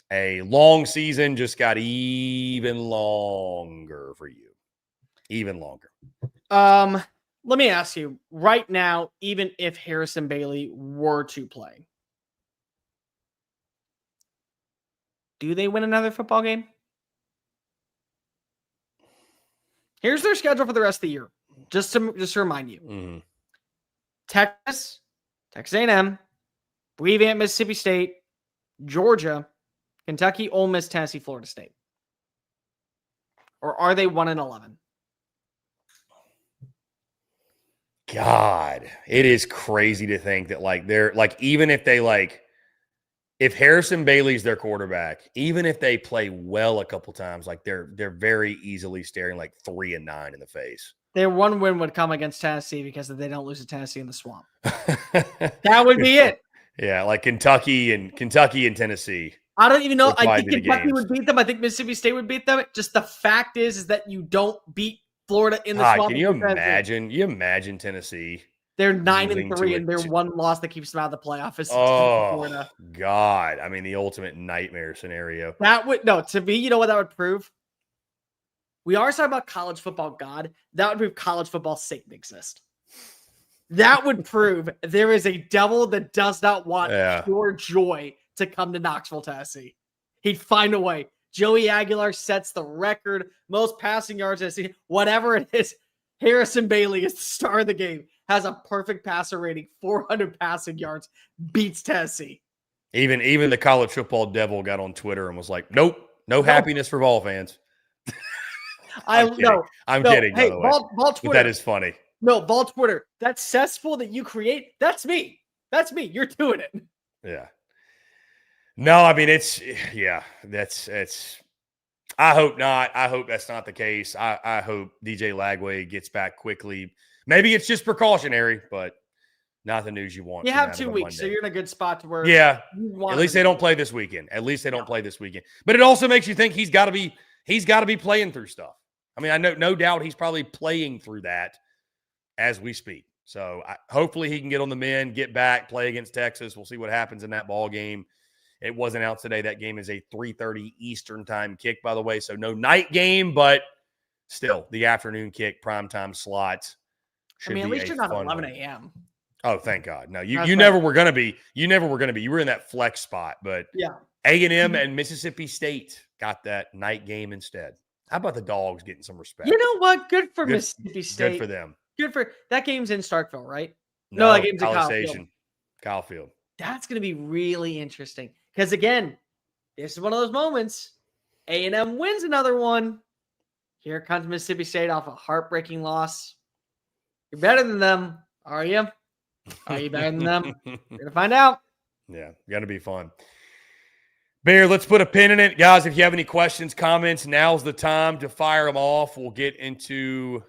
a long season just got even longer for you. Even longer. Let me ask you right now, even if Harrison Bailey were to play, do they win another football game? Here's their schedule for the rest of the year. Just to remind you. Mm-hmm. Texas A&M, revamp Mississippi State, Georgia, Kentucky, Ole Miss, Tennessee, Florida State. Or are they 1-11? God, it is crazy to think that they're even if they if Harrison Bailey's their quarterback, even if they play well a couple times, they're very easily staring 3-9 in the face. Their one win would come against Tennessee because they don't lose to Tennessee in the swamp. That would be it. Yeah, Kentucky and Tennessee. I don't even know. I think Kentucky would beat them. I think Mississippi State would beat them. Just the fact is that you don't beat Florida in the swamp. Can you imagine? You imagine Tennessee? They're 9-3, and their one loss that keeps them out of the playoff is Florida. God! I mean, the ultimate nightmare scenario. To me, you know what that would prove? We are talking about college football God. That would prove college football Satan exists. That would prove there is a devil that does not want pure joy to come to Knoxville, Tennessee. He'd find a way. Joey Aguilar sets the record, most passing yards in a season, whatever it is. Harrison Bailey is the star of the game. Has a perfect passer rating, 400 passing yards, beats Tennessee. Even the college football devil got on Twitter and was like, "Nope, no happiness for Vol fans." I'm kidding. Hey, by the way. Vol Twitter. But that is funny. No, Vol Twitter. That cesspool that you create, that's me. That's me. You're doing it. Yeah. No, I mean it's I hope not. I hope that's not the case. I hope DJ Lagway gets back quickly. Maybe it's just precautionary, but not the news you want. You have 2 weeks, so you're in a good spot to where at least they don't play this weekend. But it also makes you think he's got to be playing through stuff. I mean, I know no doubt he's probably playing through that as we speak. So hopefully he can get on the mend, get back, play against Texas. We'll see what happens in that ball game. It wasn't out today. That game is a 3:30 Eastern time kick, by the way. So no night game, but still the afternoon kick, primetime slots. At least you're not 11 a.m. Oh, thank God. No, you never were going to be. You never were going to be. You were in that flex spot, but yeah. A&M and Mississippi State got that night game instead. How about the Dogs getting some respect? You know what? Good for Mississippi State. Good for them. Good for that game's in Starkville, right? No, that game's in Kyle Field. That's going to be really interesting because again, this is one of those moments. A&M wins another one. Here comes Mississippi State off a heartbreaking loss. You're better than them, are you? Are you better than them? We're gonna find out. Yeah, gonna be fun. Bear, let's put a pin in it, guys. If you have any questions, comments, now's the time to fire them off. We'll get into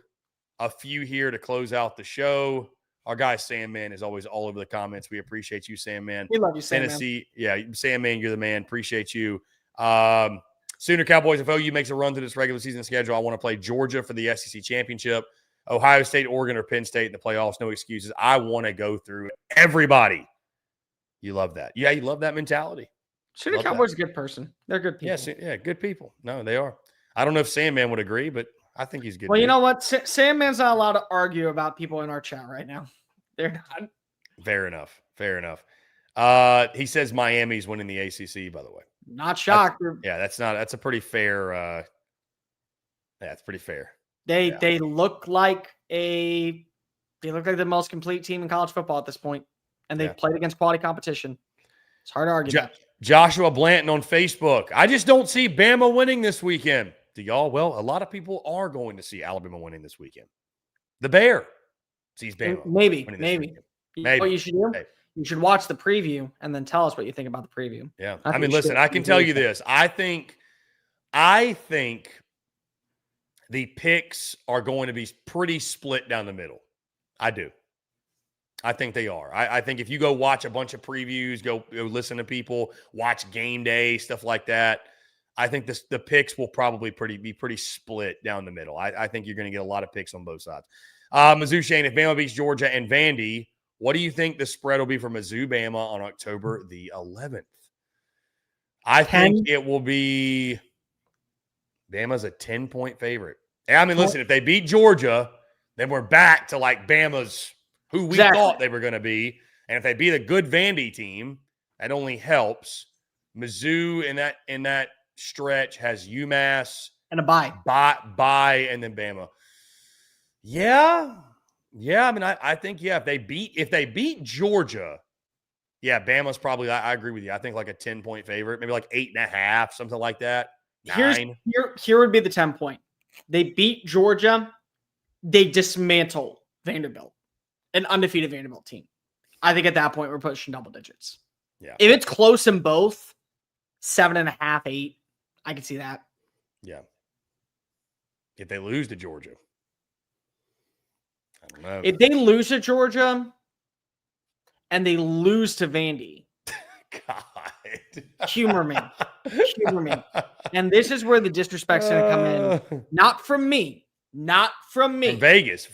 a few here to close out the show. Our guy Sam Man is always all over the comments. We appreciate you, Sam Man. We love you, Sam Tennessee, Man. Yeah, Sam Man, you're the man. Appreciate you. Sooner Cowboys, if OU makes a run to this regular season schedule, I want to play Georgia for the SEC championship. Ohio State, Oregon, or Penn State in the playoffs. No excuses. I want to go through everybody. You love that. Yeah, you love that mentality. Sooner Cowboys is a good person. They're good people. Yes, yeah, good people. No, they are. I don't know if Sandman would agree, but I think he's good. Well, you know what? Sandman's not allowed to argue about people in our chat right now. They're not. Fair enough. He says Miami's winning the ACC, by the way. Not shocked. That's a pretty fair. It's pretty fair. They look like the most complete team in college football at this point, and they've played against quality competition. It's hard to argue. Joshua Blanton on Facebook. I just don't see Bama winning this weekend. Do y'all? Well, a lot of people are going to see Alabama winning this weekend. The Bear sees Bama. Maybe. What you should do? Maybe. You should watch the preview and then tell us what you think about the preview. Yeah. I mean, listen, I can tell you this. I think the picks are going to be pretty split down the middle. I do. I think they are. I think if you go watch a bunch of previews, go listen to people, watch game day, stuff like that, I think the picks will probably be pretty split down the middle. I think you're going to get a lot of picks on both sides. Mizzou Shane, if Bama beats Georgia and Vandy, what do you think the spread will be for Mizzou Bama on October the 11th? I think it will be Bama's a 10-point favorite. I mean, listen, if they beat Georgia, then we're back to like Bama's who we thought they were going to be. And if they beat a good Vandy team, that only helps. Mizzou in that stretch has UMass and a bye, and then Bama. Yeah. I mean, I think if they beat Georgia, Bama's probably. I agree with you. I think like a 10-point favorite, maybe like 8.5, something like that. 9. Here would be the 10-point. They beat Georgia. They dismantle Vanderbilt, an undefeated Vanderbilt team. I think at that point we're pushing double digits. Yeah. If it's close in both, 7.5, 8, I can see that. Yeah. If they lose to Georgia, I don't know. If they lose to Georgia and they lose to Vandy, God, humor me. And this is where the disrespect's going to come in. Not from me. From Vegas.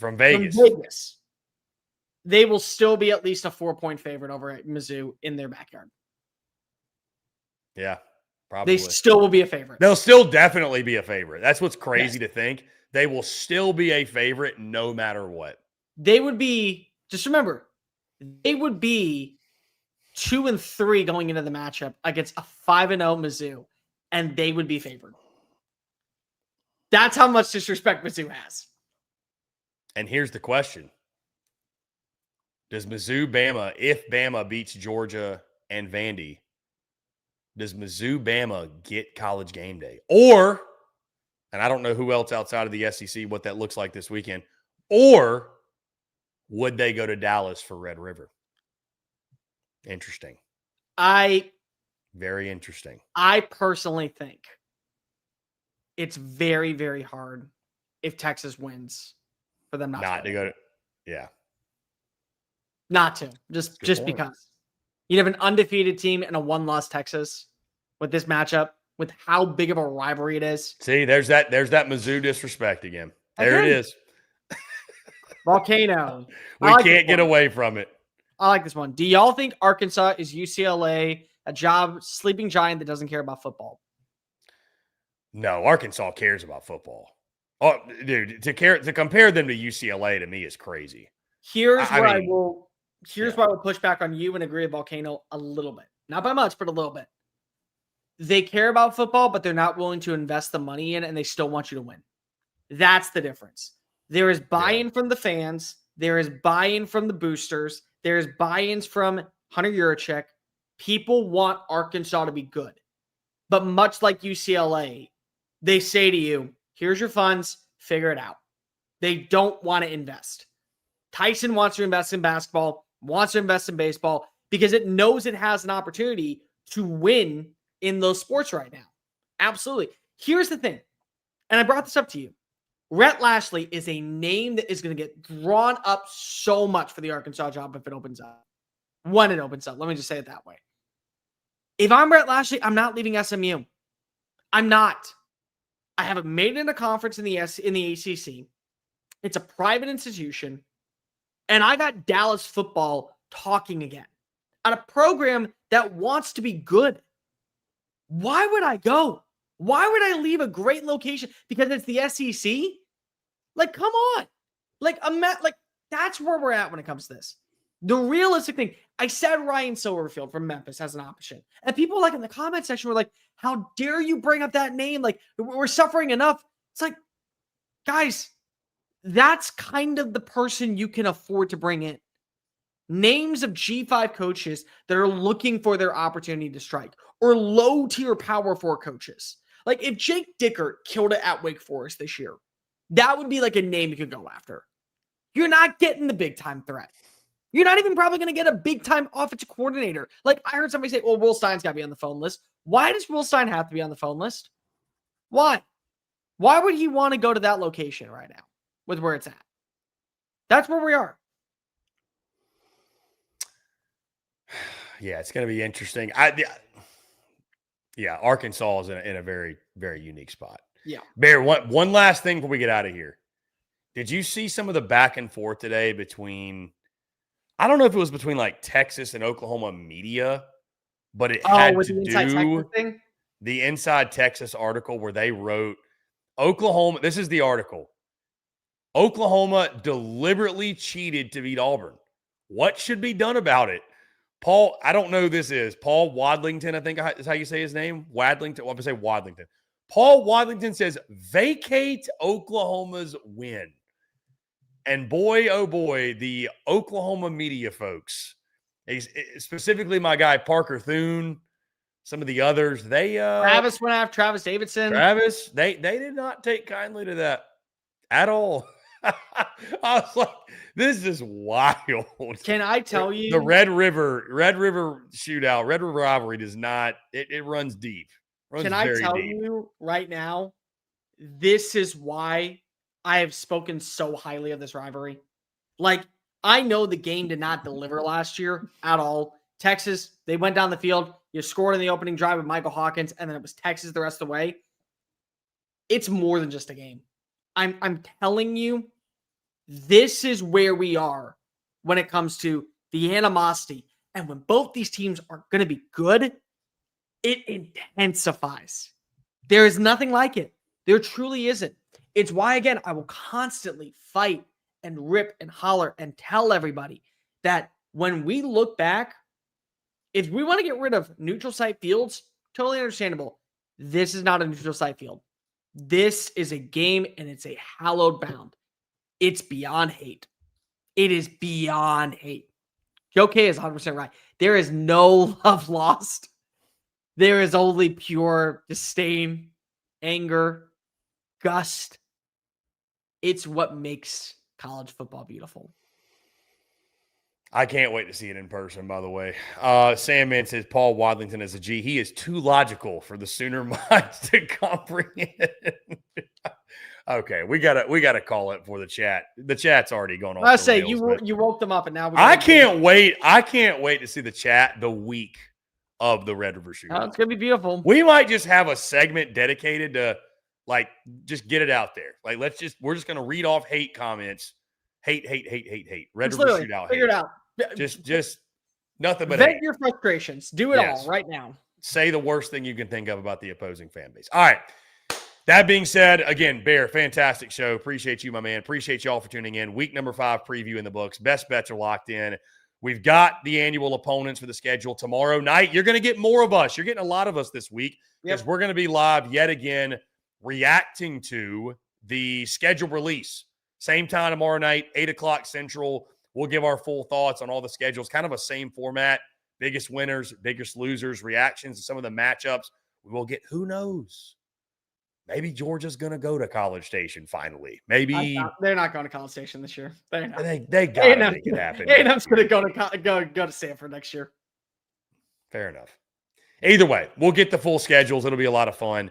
They will still be at least a 4-point favorite over at Mizzou in their backyard. Yeah, probably. They still will be a favorite. They'll still definitely be a favorite. That's what's crazy to think. They will still be a favorite no matter what. They would be, just remember, they would be 2-3 going into the matchup against a 5-0 Mizzou, and they would be favored. That's how much disrespect Mizzou has. And here's the question. Does Mizzou, Bama, if Bama beats Georgia and Vandy, does Mizzou, Bama get College Game Day? Or, and I don't know who else outside of the SEC, what that looks like this weekend, or would they go to Dallas for Red River? Interesting. Very interesting. I personally think it's very, very hard if Texas wins for them not to go to, yeah. Not to. Just because. You'd have an undefeated team and a one-loss Texas with this matchup, with how big of a rivalry it is. See, there's that Mizzou disrespect again. There it is. Volcano. We can't get away from it. I like this one. Do y'all think Arkansas is UCLA, a sleeping giant that doesn't care about football? No, Arkansas cares about football. Oh, dude, to compare them to UCLA to me is crazy. Here's where I will push back on you and agree with Volcano a little bit. Not by much, but a little bit. They care about football, but they're not willing to invest the money in it, and they still want you to win. That's the difference. There is buy-in from the fans. There is buy-in from the boosters. There is buy-ins from Hunter Yurachek. People want Arkansas to be good. But much like UCLA, they say to you, here's your funds, figure it out. They don't want to invest. Tyson wants to invest in basketball, wants to invest in baseball, because it knows it has an opportunity to win in those sports right now. Absolutely. Here's the thing, and I brought this up to you. Rhett Lashley is a name that is going to get drawn up so much for the Arkansas job if it opens up. When it opens up. Let me just say it that way. If I'm Rhett Lashley, I'm not leaving SMU. I'm not. I haven't made it in a conference in the ACC. It's a private institution. And I got Dallas football talking again at a program that wants to be good. Why would I go? Why would I leave a great location because it's the SEC? Like, come on. Like, that's where we're at when it comes to this. The realistic thing, I said Ryan Silverfield from Memphis as an option. And people in the comment section were like, how dare you bring up that name? Like, we're suffering enough. It's like, guys, that's kind of the person you can afford to bring in. Names of G5 coaches that are looking for their opportunity to strike, or low-tier Power 4 coaches. Like, if Jake Dickert killed it at Wake Forest this year, that would be like a name you could go after. You're not getting the big-time threat. You're not even probably going to get a big-time offensive coordinator. Like, I heard somebody say, well, Will Stein's got to be on the phone list. Why does Will Stein have to be on the phone list? Why? Why would he want to go to that location right now with where it's at? That's where we are. Yeah, it's going to be interesting. Arkansas is in a very, very unique spot. Yeah. Bear, one last thing before we get out of here. Did you see some of the back and forth today between, I don't know if it was between like Texas and Oklahoma media, but it had to do the Inside Texas article where they wrote Oklahoma. This is the article. Oklahoma deliberately cheated to beat Auburn. What should be done about it? Paul, I don't know who this is. Paul Wadlington, I think is how you say his name. Wadlington. I'm going to say Wadlington. Paul Wadlington says, vacate Oklahoma's win. And boy, oh boy, the Oklahoma media folks, specifically my guy Parker Thune, some of the others, Travis went after Travis Davidson. They did not take kindly to that at all. I was like, this is wild. Can I tell you? The Red River shootout, Red River rivalry does not, it runs deep. Can I tell you right now, this is why I have spoken so highly of this rivalry. Like, I know the game did not deliver last year at all. Texas, they went down the field. You scored in the opening drive with Michael Hawkins, and then it was Texas the rest of the way. It's more than just a game. I'm telling you, this is where we are when it comes to the animosity. And when both these teams are going to be good, it intensifies. There is nothing like it. There truly isn't. It's why, again, I will constantly fight and rip and holler and tell everybody that when we look back, if we want to get rid of neutral site fields, totally understandable. This is not a neutral site field. This is a game, and it's a hallowed bound. It's beyond hate. It is beyond hate. Joe K is 100% right. There is no love lost. There is only pure disdain, anger, gust. It's what makes college football beautiful. I can't wait to see it in person, by the way. Sandman says Paul Wadlington is a G. He is too logical for the Sooner minds to comprehend. Okay, we gotta call it for the chat. The chat's already gone off. I say you woke them up, and now I can't wait. I can't wait to see the chat the week of the Red River Shootout. Oh, it's gonna be beautiful. We might just have a segment dedicated to just get it out there. We're just gonna read off hate comments. Hate. Red River Shootout. Figure it out. Just nothing but vent your frustrations. Do it all right now. Say the worst thing you can think of about the opposing fan base. All right. That being said, again, Bear, fantastic show. Appreciate you, my man. Appreciate y'all for tuning in. Week number 5 preview in the books. Best bets are locked in. We've got the annual opponents for the schedule tomorrow night. You're going to get more of us. You're getting a lot of us this week because we're going to be live yet again reacting to the schedule release. Same time tomorrow night, 8 o'clock Central. We'll give our full thoughts on all the schedules, kind of a same format, biggest winners, biggest losers, reactions to some of the matchups. We will get, who knows? Maybe Georgia's going to go to College Station finally. Maybe they're not going to College Station this year. They're not. They got to make it happen. A&M's going to go to Stanford next year. Fair enough. Either way, we'll get the full schedules. It'll be a lot of fun.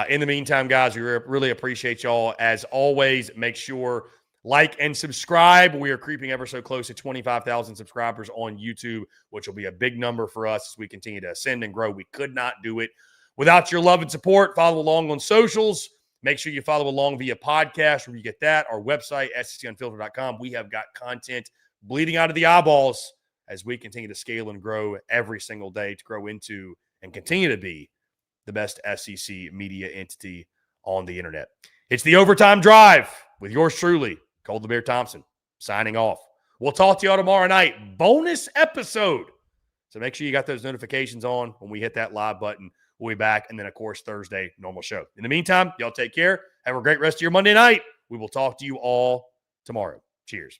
In the meantime, guys, we really appreciate y'all. As always, make sure like and subscribe. We are creeping ever so close to 25,000 subscribers on YouTube, which will be a big number for us as we continue to ascend and grow. We could not do it without your love and support. Follow along on socials. Make sure you follow along via podcast where you get that. Our website, SECunfiltered.com. We have got content bleeding out of the eyeballs as we continue to scale and grow every single day to grow into and continue to be the best SEC media entity on the internet. It's the Overtime Drive with yours truly, Cold the Bear Thompson, signing off. We'll talk to y'all tomorrow night. Bonus episode. So make sure you got those notifications on when we hit that live button. We'll be back. And then, of course, Thursday, normal show. In the meantime, y'all take care. Have a great rest of your Monday night. We will talk to you all tomorrow. Cheers.